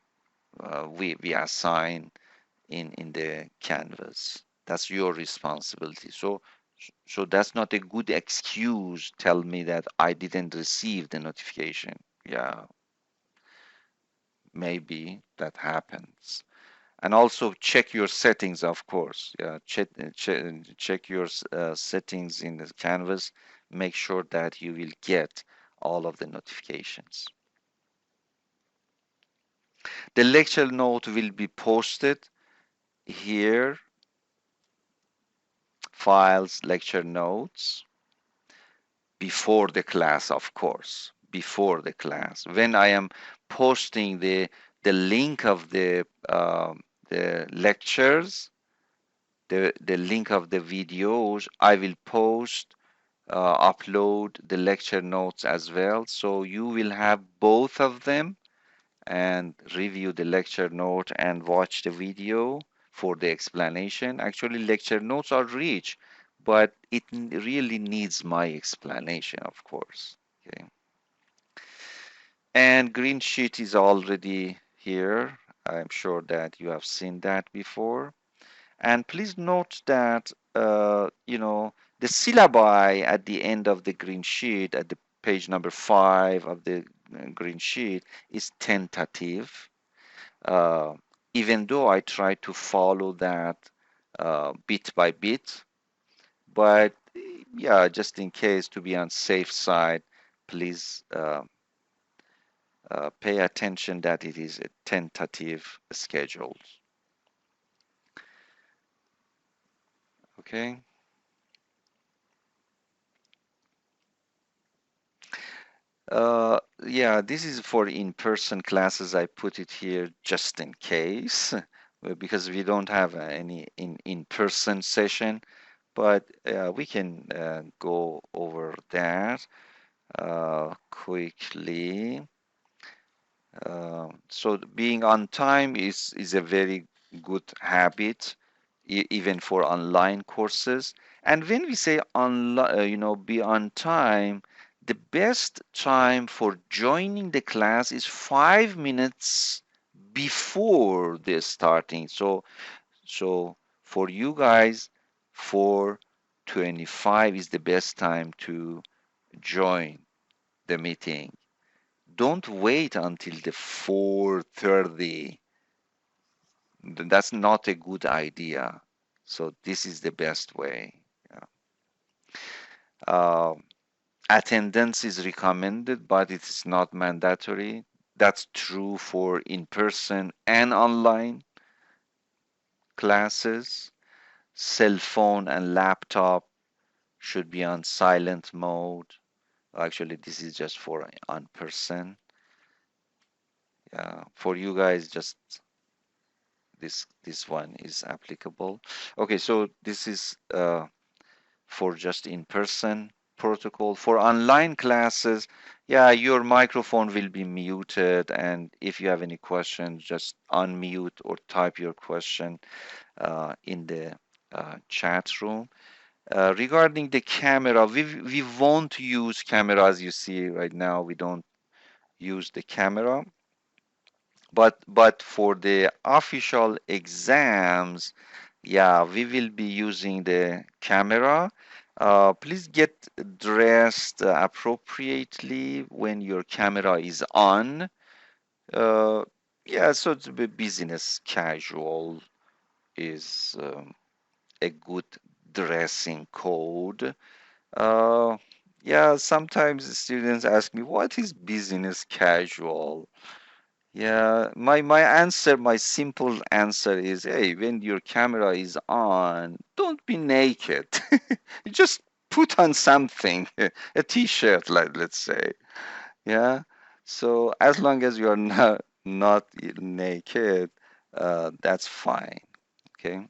we assign in the Canvas. That's your responsibility. So that's not a good excuse. Tell me that I didn't receive the notification. Yeah, maybe that happens. And also check your settings, of course. Yeah, check your settings in the Canvas. Make sure that you will get all of the notifications. The lecture note will be posted here, files, lecture notes, before the class, of course, before the class. When I am posting the link of the lectures, the link of the videos, I will post, upload the lecture notes as well. So you will have both of them and review the lecture note and watch the video for the explanation. Actually, lecture notes are rich, but it really needs my explanation, of course. Okay. And Greensheet is already here. I'm sure that you have seen that before. And please note that, the syllabi at the end of the green sheet, at the page number 5 of the green sheet, is tentative. Uh, Even though I try to follow that bit by bit, but yeah, just in case to be on safe side, please pay attention that it is a tentative schedule. Okay. Yeah, this is for in-person classes. I put it here just in case, because we don't have any in-person session, but we can go over that quickly. So being on time is a very good habit, even for online courses. And when we say be on time, the best time for joining the class is 5 minutes before the starting. So for you guys, 4:25 is the best time to join the meeting. Don't wait until the 4:30. That's not a good idea. So this is the best way. Yeah. Uh, Attendance is recommended, but it is not mandatory. That's true for in-person and online classes. Cell phone and laptop should be on silent mode. Actually, this is just for on person. Yeah, for you guys, just this one is applicable. Okay, so this is for just in-person protocol. For online classes, yeah, your microphone will be muted, and if you have any questions, just unmute or type your question in the chat room. Regarding the camera, we won't use camera as you see right now. We don't use the camera, but for the official exams, yeah, we will be using the camera. Please get dressed appropriately when your camera is on. Uh, yeah, so it's business casual is a good dressing code. Uh, yeah, sometimes students ask me, what is business casual? Yeah, my answer, my simple answer is, hey, when your camera is on, don't be naked. Just put on something, a t-shirt, like let's say. Yeah. So as long as you are not naked, that's fine. Okay.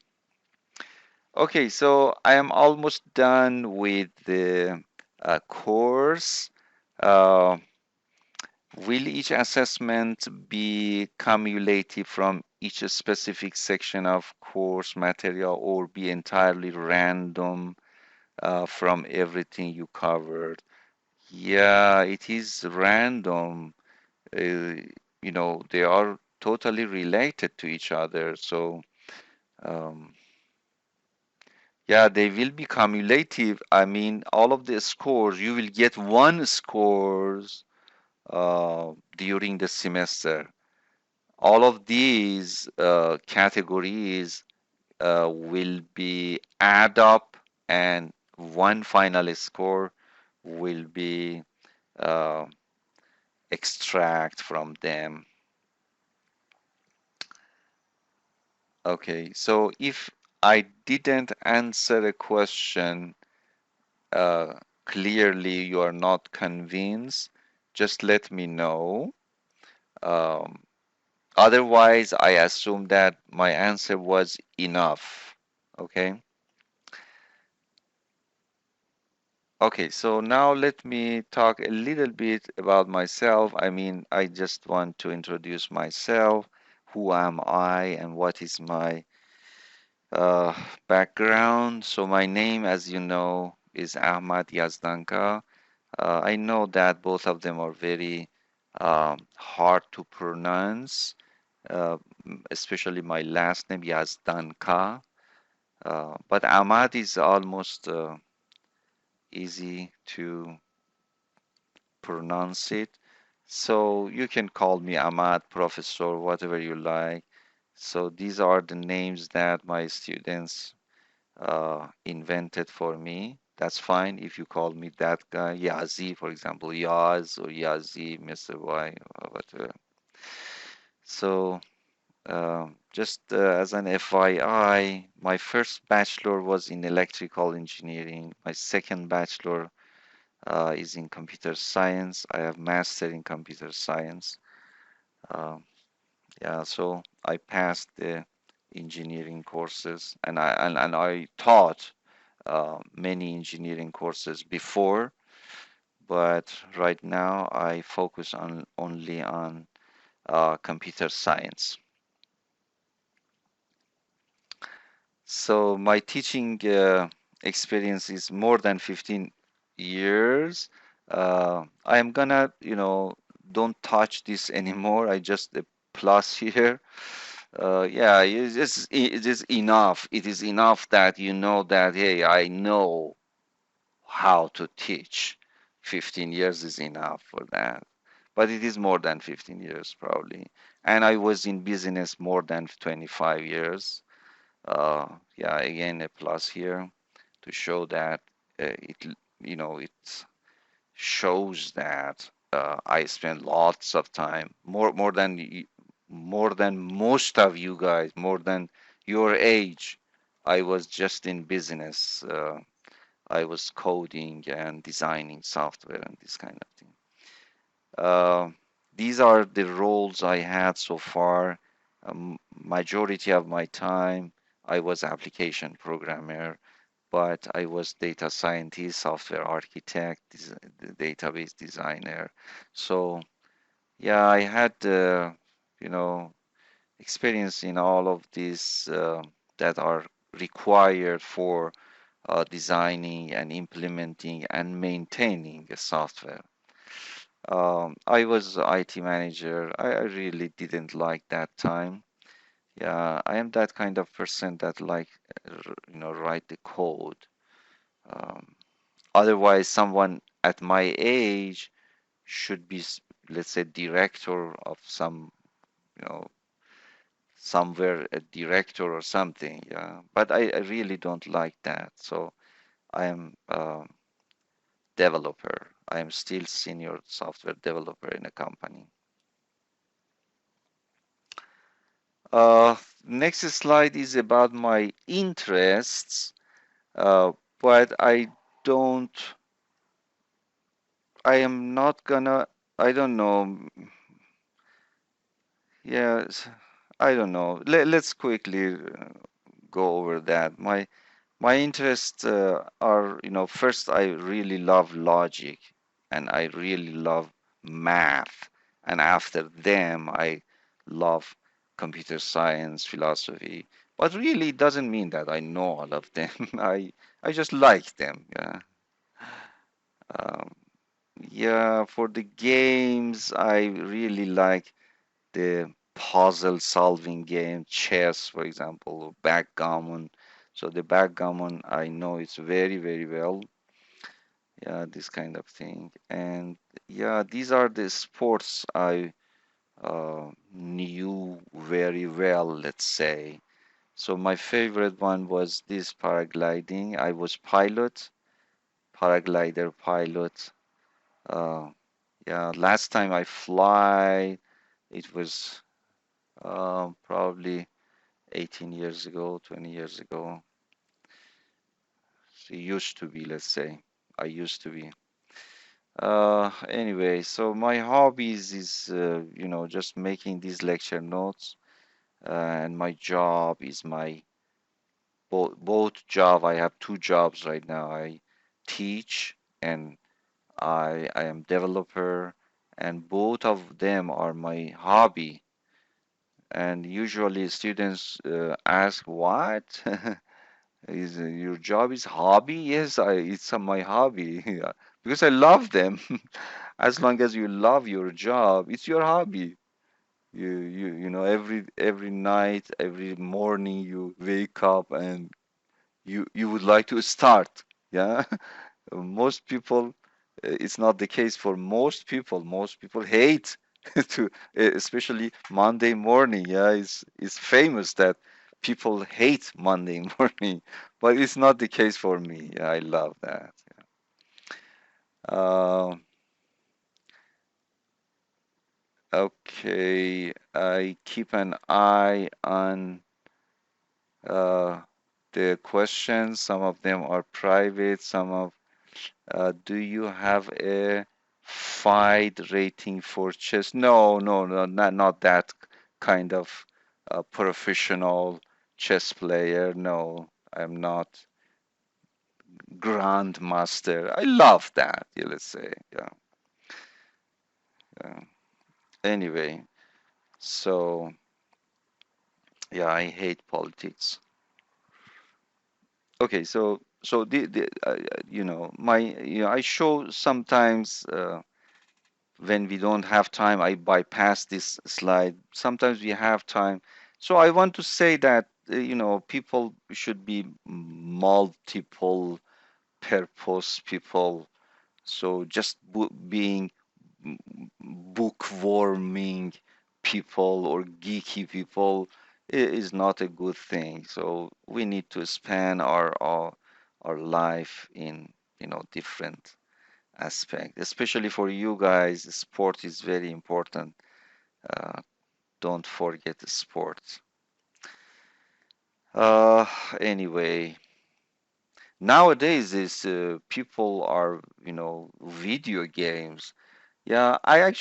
Okay, so I am almost done with the course. Uh, will each assessment be cumulative from each specific section of course material or be entirely random from everything you covered? Yeah, it is random. Uh, they are totally related to each other. So, um, yeah, they will be cumulative. I mean, all of the scores, you will get one scores during the semester. All of these categories will be add up, and one final score will be uh, extract from them. Okay, so if I didn't answer a question uh, clearly, you are not convinced, just let me know. Um, Otherwise, I assume that my answer was enough. Okay. Okay, so now let me talk a little bit about myself. I mean, I just want to introduce myself. Who am I and what is my uh, background? So my name, as you know, is Ahmad Yazdanka. I know that both of them are very hard to pronounce, uh, especially my last name, Yazdanka. But Ahmad is almost easy to pronounce it. So you can call me Ahmad, Professor, whatever you like. So these are the names that my students invented for me. That's fine if you call me that guy, Yazi, for example, Yaz or Yazi, Mr. Y, or whatever. So just as an FYI, my first bachelor was in electrical engineering. My second bachelor is in computer science. I have master in computer science. Uh, yeah, so I passed the engineering courses, and I taught many engineering courses before, but right now I focus on only on computer science. So my teaching experience is more than 15 years. I am gonna, don't touch this anymore. I just a plus here. Yeah, it is enough. It is enough that you know that, hey, I know how to teach. 15 years is enough for that. But it is more than 15 years probably. And I was in business more than 25 years. Yeah, again, a plus here to show that it shows that. I spent lots of time, more than most of you guys, more than your age. I was just in business. I was coding and designing software and this kind of thing. Uh, these are the roles I had so far. Majority of my time, I was application programmer, but I was data scientist, software architect, database designer. So yeah, I had you know experience in all of these that are required for designing and implementing and maintaining a software. I was IT manager. I really didn't like that time. Yeah, I am that kind of person that like write the code. Um, Otherwise, someone at my age should be, let's say, director of some, you know, somewhere a director or something. Yeah, but I really don't like that. So I am developer. I am still senior software developer in a company. Uh, Next slide is about my interests, uh, but don't, I am not gonna, I don't know. Yes, I don't know. Let's quickly go over that. My interests are, first I really love logic and I really love math, and after them I love computer science, philosophy. But really, it doesn't mean that I know all of them. I just like them. Yeah. Um, yeah. For the games, I really like the puzzle solving game, chess, for example, or backgammon. So the backgammon, I know it's very, very well. Yeah, this kind of thing. And yeah, these are the sports I knew very well, let's say. So my favorite one was this paragliding. I was pilot, paraglider pilot. Uh, yeah, last time I fly, it was probably 18 years ago, 20 years ago. She used to be, let's say. I used to be. Anyway, so my hobbies is, just making these lecture notes, and my job is my both job. I have two jobs right now. I teach and I am developer, and both of them are my hobby. And usually students ask, "What? Is your job is hobby?" Yes, it's my hobby because I love them. As long as you love your job, it's your hobby. Every night, every morning you wake up and you would like to start. Yeah. Most people, it's not the case for most people. Most people hate to, especially Monday morning. Yeah, it's famous that people hate Monday morning, but it's not the case for me. Yeah, I love that. Uh, okay, I keep an eye on uh, the questions. Some of them are private. Do you have a FIDE rating for chess? No, no, no, not that kind of professional chess player. No, I'm not grandmaster. I love that, let's say. Yeah, yeah. Anyway, so yeah, I hate politics. Okay, so I show sometimes. When we don't have time, I bypass this slide. Sometimes we have time. So I want to say that, people should be multiple purpose people. So just being bookworming people or geeky people is not a good thing. So we need to span our life in, different aspect, especially for you guys. Sport is very important. Uh, don't forget the sport. Uh, anyway, nowadays is people are, video games. Yeah, I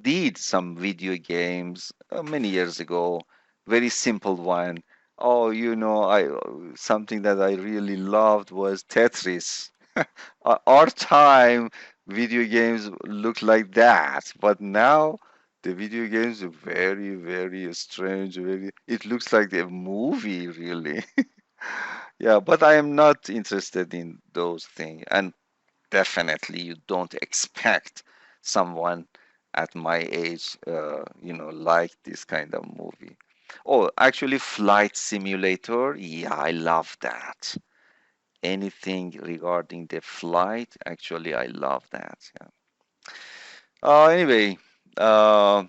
did some video games many years ago. Very simple one. Oh, I something that I really loved was Tetris. Our time, video games looked like that, but now the video games are very, very strange. Very, it looks like a movie, really. Yeah, but I am not interested in those things. And definitely, you don't expect someone at my age, like this kind of movie. Oh, actually, Flight Simulator. Yeah, I love that. Anything regarding the flight, actually, I love that. Yeah. Anyway, uh,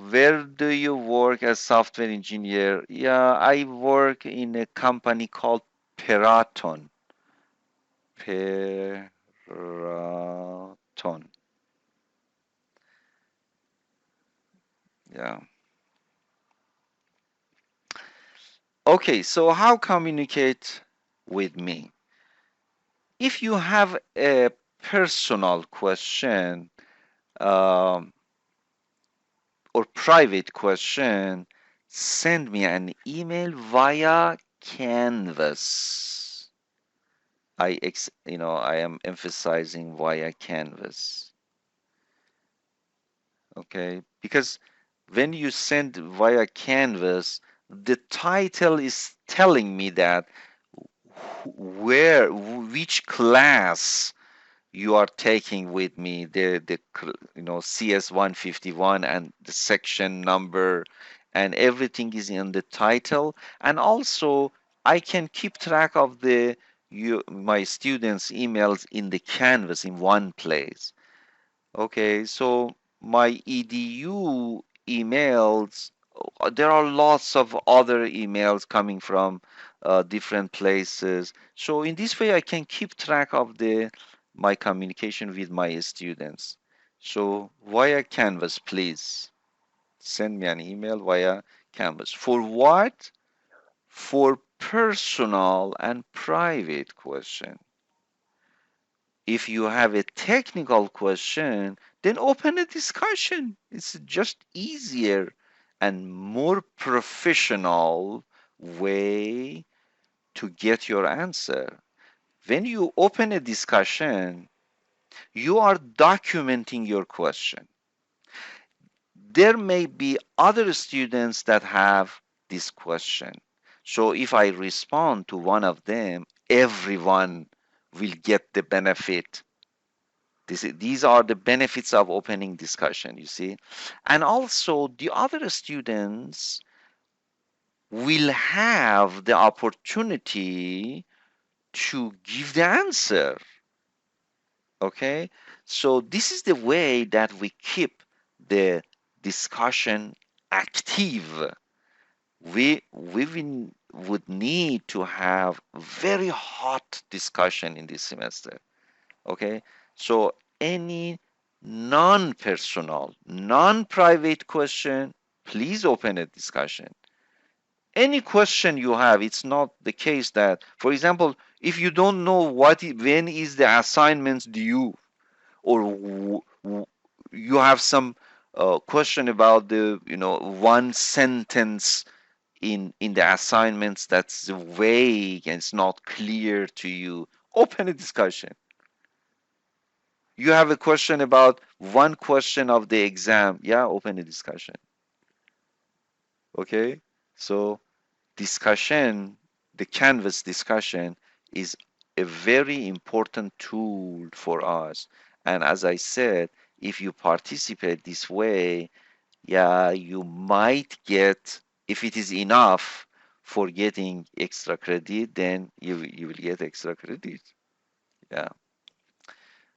where do you work as software engineer? Yeah, I work in a company called Peraton. Peraton. Yeah. Okay, so how communicate with me? If you have a personal question um, or private question, send me an email via Canvas. I am emphasizing via Canvas. Okay, because when you send via Canvas, the title is telling me that which class you are taking with me, CS 151 and the section number, and everything is in the title. And also I can keep track of my students emails in the Canvas in one place. Okay, so my edu emails, there are lots of other emails coming from different places. So in this way, I can keep track of the my communication with my students. So via Canvas, please send me an email via Canvas. For what? For personal and private question. If you have a technical question, then open a discussion. It's just easier and more professional way to get your answer. When you open a discussion, you are documenting your question. There may be other students that have this question. So if I respond to one of them, everyone will get the benefit. These are the benefits of opening discussion, you see. And also, the other students will have the opportunity to give the answer. Okay? So, this is the way that we keep the discussion active. We would need to have very hot discussion in this semester. Okay, so any non-personal, non-private question, please open a discussion. Any question you have, it's not the case that, for example, if you don't know when is the assignments due, or you have some question about the one sentence in the assignments that's vague and it's not clear to you, open a discussion. You have a question about one question of the exam, yeah, open a discussion. Okay, so discussion, the Canvas discussion is a very important tool for us. And as I said, if you participate this way, yeah, you might get, if it is enough for getting extra credit, then you will get extra credit. Yeah.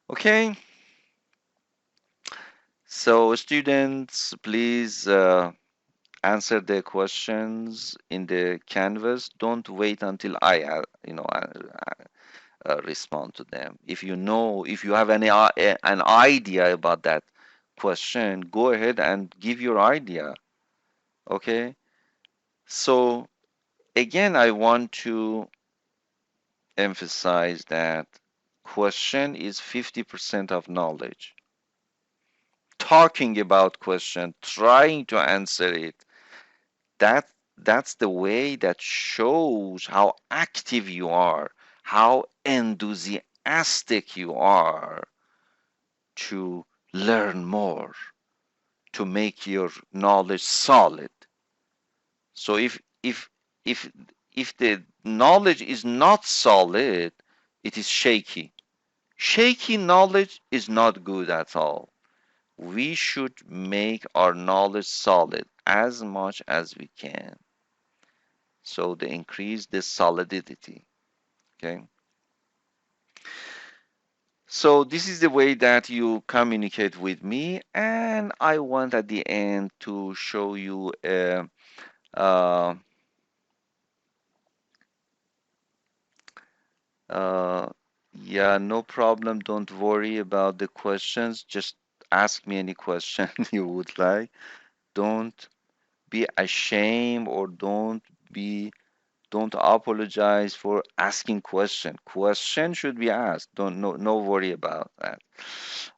Okay. So students, please answer the questions in the Canvas. Don't wait until I respond to them. If you know, if you have an idea about that question, go ahead and give your idea. Okay. So again, I want to emphasize that question is 50% of knowledge. Talking about question, trying to answer it, that that's the way that shows how active you are, how enthusiastic you are to learn more, to make your knowledge solid. So if if the knowledge is not solid, it is shaky. Shaky knowledge is not good at all. We should make our knowledge solid as much as we can. So they increase the solidity. Okay. So this is the way that you communicate with me, and I want at the end to show you uh, uh, yeah, no problem. Don't worry about the questions. Just ask me any question you would like. Don't be ashamed or be don't apologize for asking question. Question should be asked. Don't no worry about that.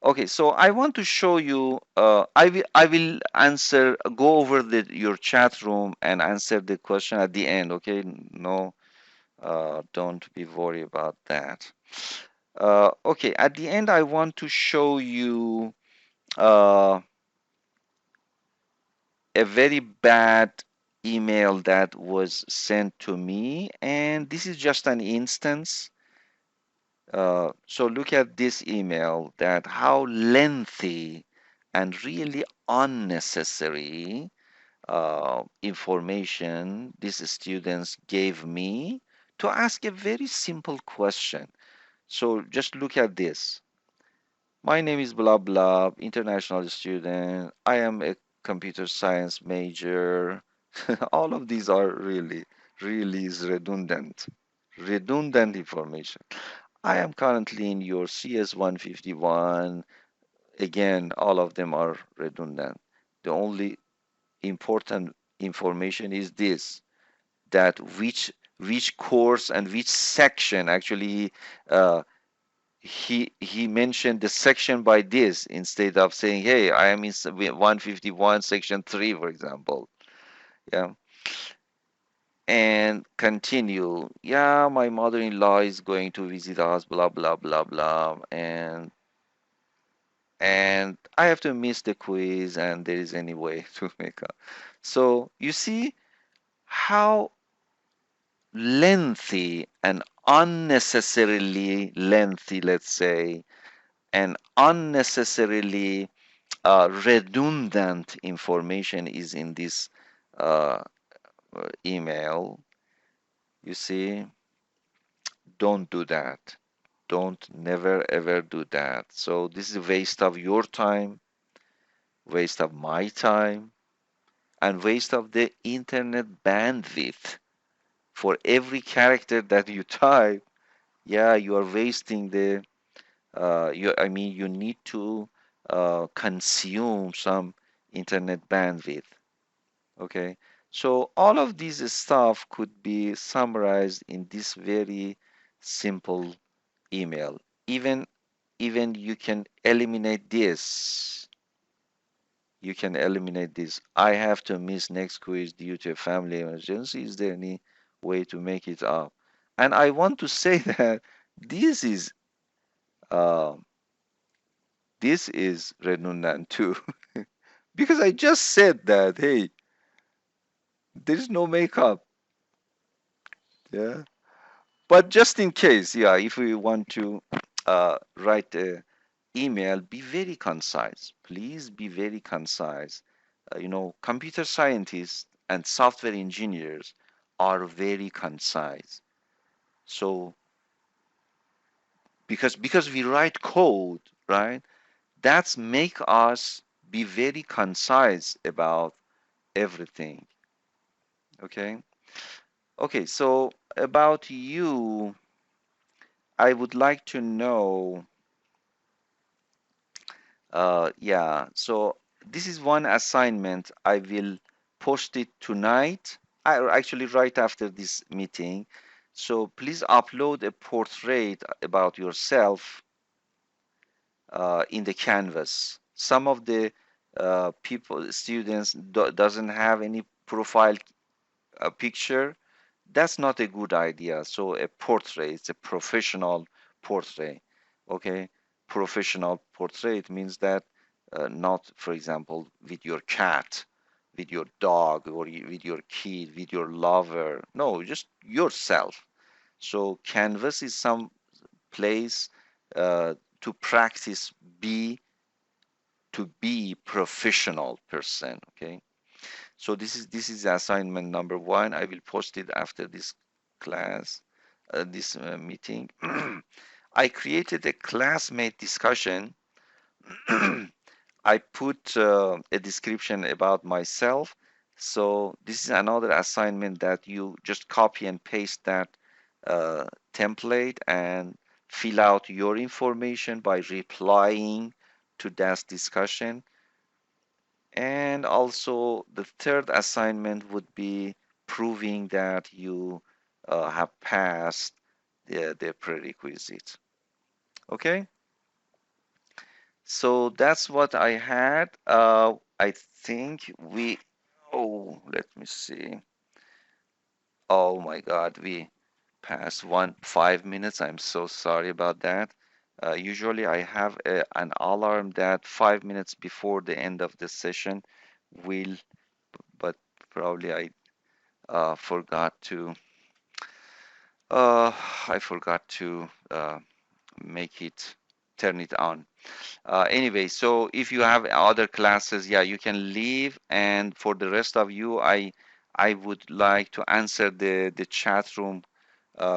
Okay, so I want to show you. I will answer. Go over your chat room and answer the question at the end. Okay, no, don't be worried about that. Okay, at the end I want to show you uh, a very bad email that was sent to me, and this is just an instance. So look at this email, that how lengthy and really unnecessary information these students gave me to ask a very simple question. So just look at this. My name is blah blah, international student. I am a computer science major. All of these are really is redundant. Redundant information. I am currently in your CS 151. Again, all of them are redundant. The only important information is this, that which course and which section actually uh, he mentioned the section by this instead of saying, hey, I am in 151 section 3, for example. Yeah. And continue. Yeah, my mother-in-law is going to visit us, blah blah blah blah. And I have to miss the quiz, and there is any way to make up. So you see how lengthy and unnecessarily lengthy, let's say, and unnecessarily redundant information is in this uh, email. You see, don't do that. Don't never ever do that. So this is a waste of your time, waste of my time, and waste of the internet bandwidth. For every character that you type, yeah, you are wasting the I mean, you need to consume some internet bandwidth. Okay, so all of this stuff could be summarized in this very simple email. Even you can eliminate this. You can eliminate this. I have to miss next quiz due to a family emergency. Is there any way to make it up? And I want to say that this is uh, this is redundant too, because I just said that. Hey, there is no makeup. Yeah. But just in case, yeah, if we want to write a email, be very concise. Please be very concise. Computer scientists and software engineers are very concise. So because we write code, right? That's make us be very concise about everything. Okay. Okay. So about you, I would like to know, yeah, so this is one assignment. I will post it tonight, or actually right after this meeting. So please upload a portrait about yourself in the canvas. Some of the people, students doesn't have any profile picture. That's not a good idea. So a portrait, it's a professional portrait. Okay, professional portrait means that not, for example, with your cat, with your dog, or with your kid, with your lover. No, just yourself. So canvas is some place to practice be professional person. Okay, so this is assignment number one. I will post it after this class, this meeting. I created a classmate discussion. I put a description about myself. So this is another assignment that you just copy and paste that uh, template and fill out your information by replying to that discussion. And also the third assignment would be proving that you have passed the prerequisite. Okay, so that's what I had. I think oh, let me see. Oh my God, we passed 5 minutes. I'm so sorry about that. Usually I have an alarm that 5 minutes before the end of the session will, but probably forgot to uh, I forgot to make it turn it on. Anyway, so if you have other classes, yeah, you can leave. And for the rest of you, I would like to answer the chat room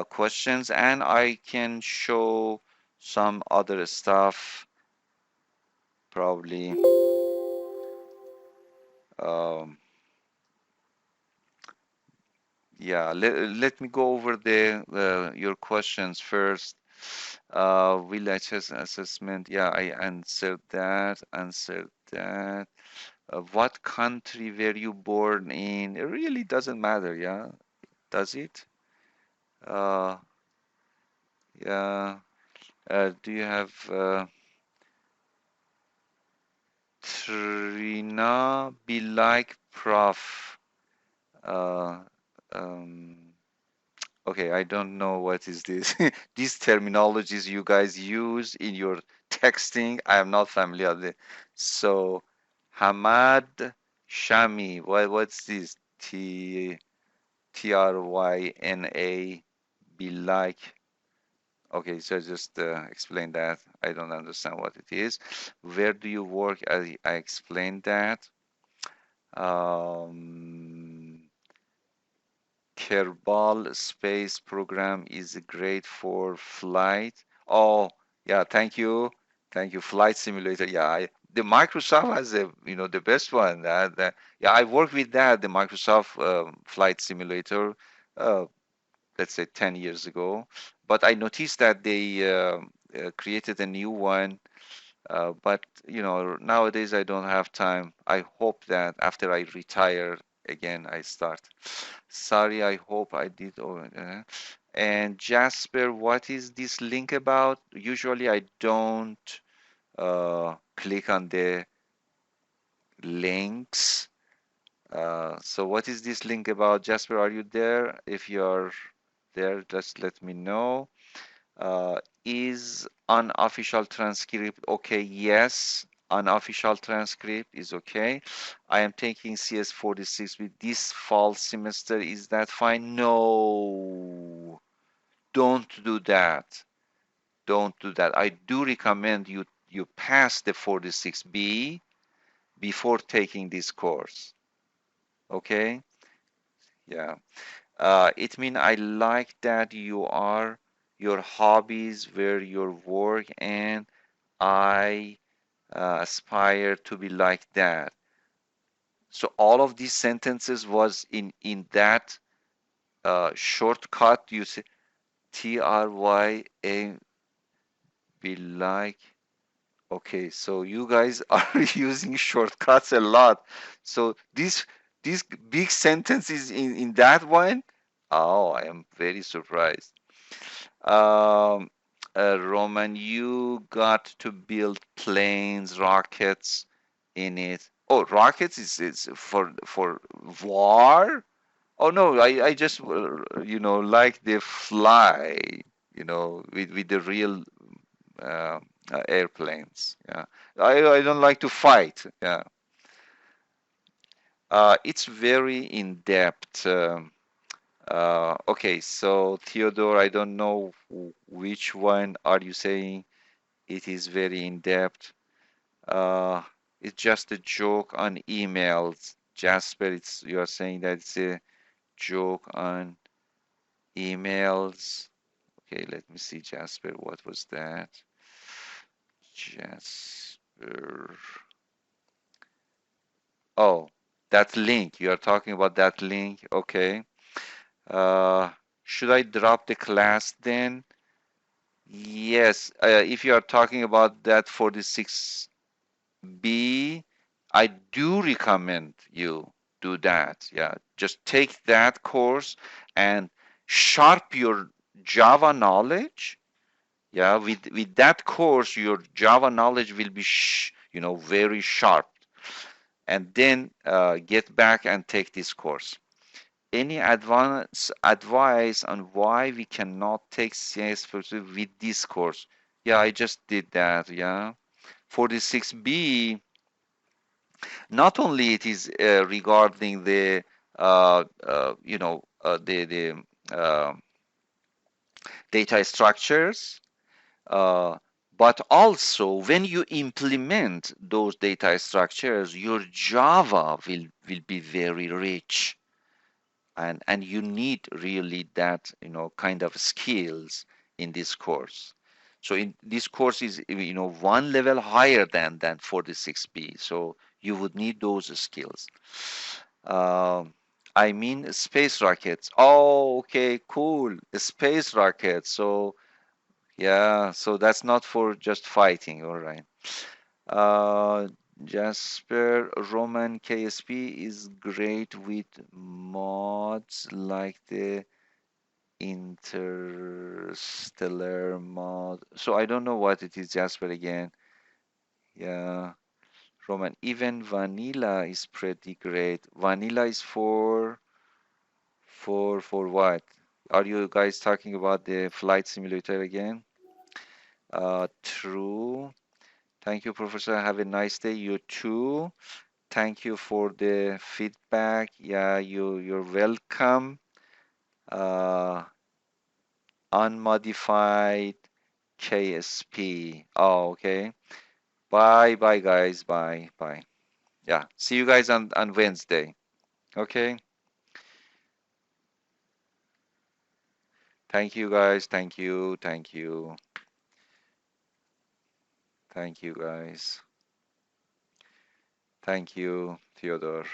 questions, and I can show some other stuff probably. Um, Yeah, let me go over the your questions first. Village assessment. Yeah, I answered that. Answered that. What country were you born in? It really doesn't matter. Yeah, does it? Uh, yeah. Do you have Trina? Be like Prof. Uh, um, Okay, I don't know what is this. These terminologies you guys use in your texting, I am not familiar with. So, Hamad Shami, what's this? Tryna be like. Okay, so just explain that. I don't understand what it is. Where do you work? I explained that. Um, Kerbal space program is great for flight. Oh, yeah, thank you. Thank you. Flight simulator. Yeah, the Microsoft has the best one. Yeah, I worked with that, the Microsoft flight simulator, uh, let's say 10 years ago. But I noticed that they created a new one, but nowadays I don't have time. I hope that after I retire again, I start. Sorry, I hope I did. And Jasper, what is this link about? Usually I don't click on the links. So what is this link about? Jasper, are you there? If you're there, just let me know. Is unofficial transcript okay? Yes, unofficial transcript is okay. I am taking CS46 with this fall semester. Is that fine? No, don't do that. Don't do that. I do recommend you pass the 46B before taking this course. Okay? Yeah. It means I like that your hobbies were your work, and I aspire to be like that. So all of these sentences was in that shortcut. You see, Trya be like. Okay, so you guys are using shortcuts a lot. So this big sentence is in that one. Oh, I am very surprised. Um, Roman, you got to build planes, rockets in it. Oh, rockets is for war? Oh no, I just like the fly, with the real uh, airplanes. Yeah, I don't like to fight. Yeah, it's very in depth. Okay, so Theodore, I don't know which one are you saying. It is very in depth. Uh, it's just a joke on emails. Jasper, it's you are saying that it's a joke on emails. Okay, let me see, Jasper. What was that? Jasper. Oh, that link. You are talking about that link. Okay. Uh, should I drop the class then? Yes. If you are talking about that 46B, I do recommend you do that. Yeah. Just take that course and sharp your Java knowledge. Yeah. With that course, your Java knowledge will be, very sharp. And then get back and take this course. Any advice on why we cannot take CS with this course? Yeah, I just did that. Yeah, 46B. Not only it is regarding the the uh, data structures, uh, but also when you implement those data structures, your Java will be very rich, and you need really that kind of skills in this course. So in this course is one level higher than 46B, so you would need those skills. um, I mean space rockets. Oh, okay, cool, space rockets. So yeah, so that's not for just fighting. All right. uh, Jasper, Roman KSP is great with mods like the interstellar mod. So I don't know what it is, Jasper, again. Yeah, Roman. Even vanilla is pretty great. Vanilla is for what? Are you guys talking about the flight simulator again? True. Thank you, Professor. Have a nice day. You too. Thank you for the feedback. Yeah, you're welcome. Uh, Unmodified KSP. Oh, okay. Bye, bye, guys. Bye, bye. Yeah. See you guys on Wednesday. Okay. Thank you, guys. Thank you. Thank you. Thank you, guys. Thank you, Theodore.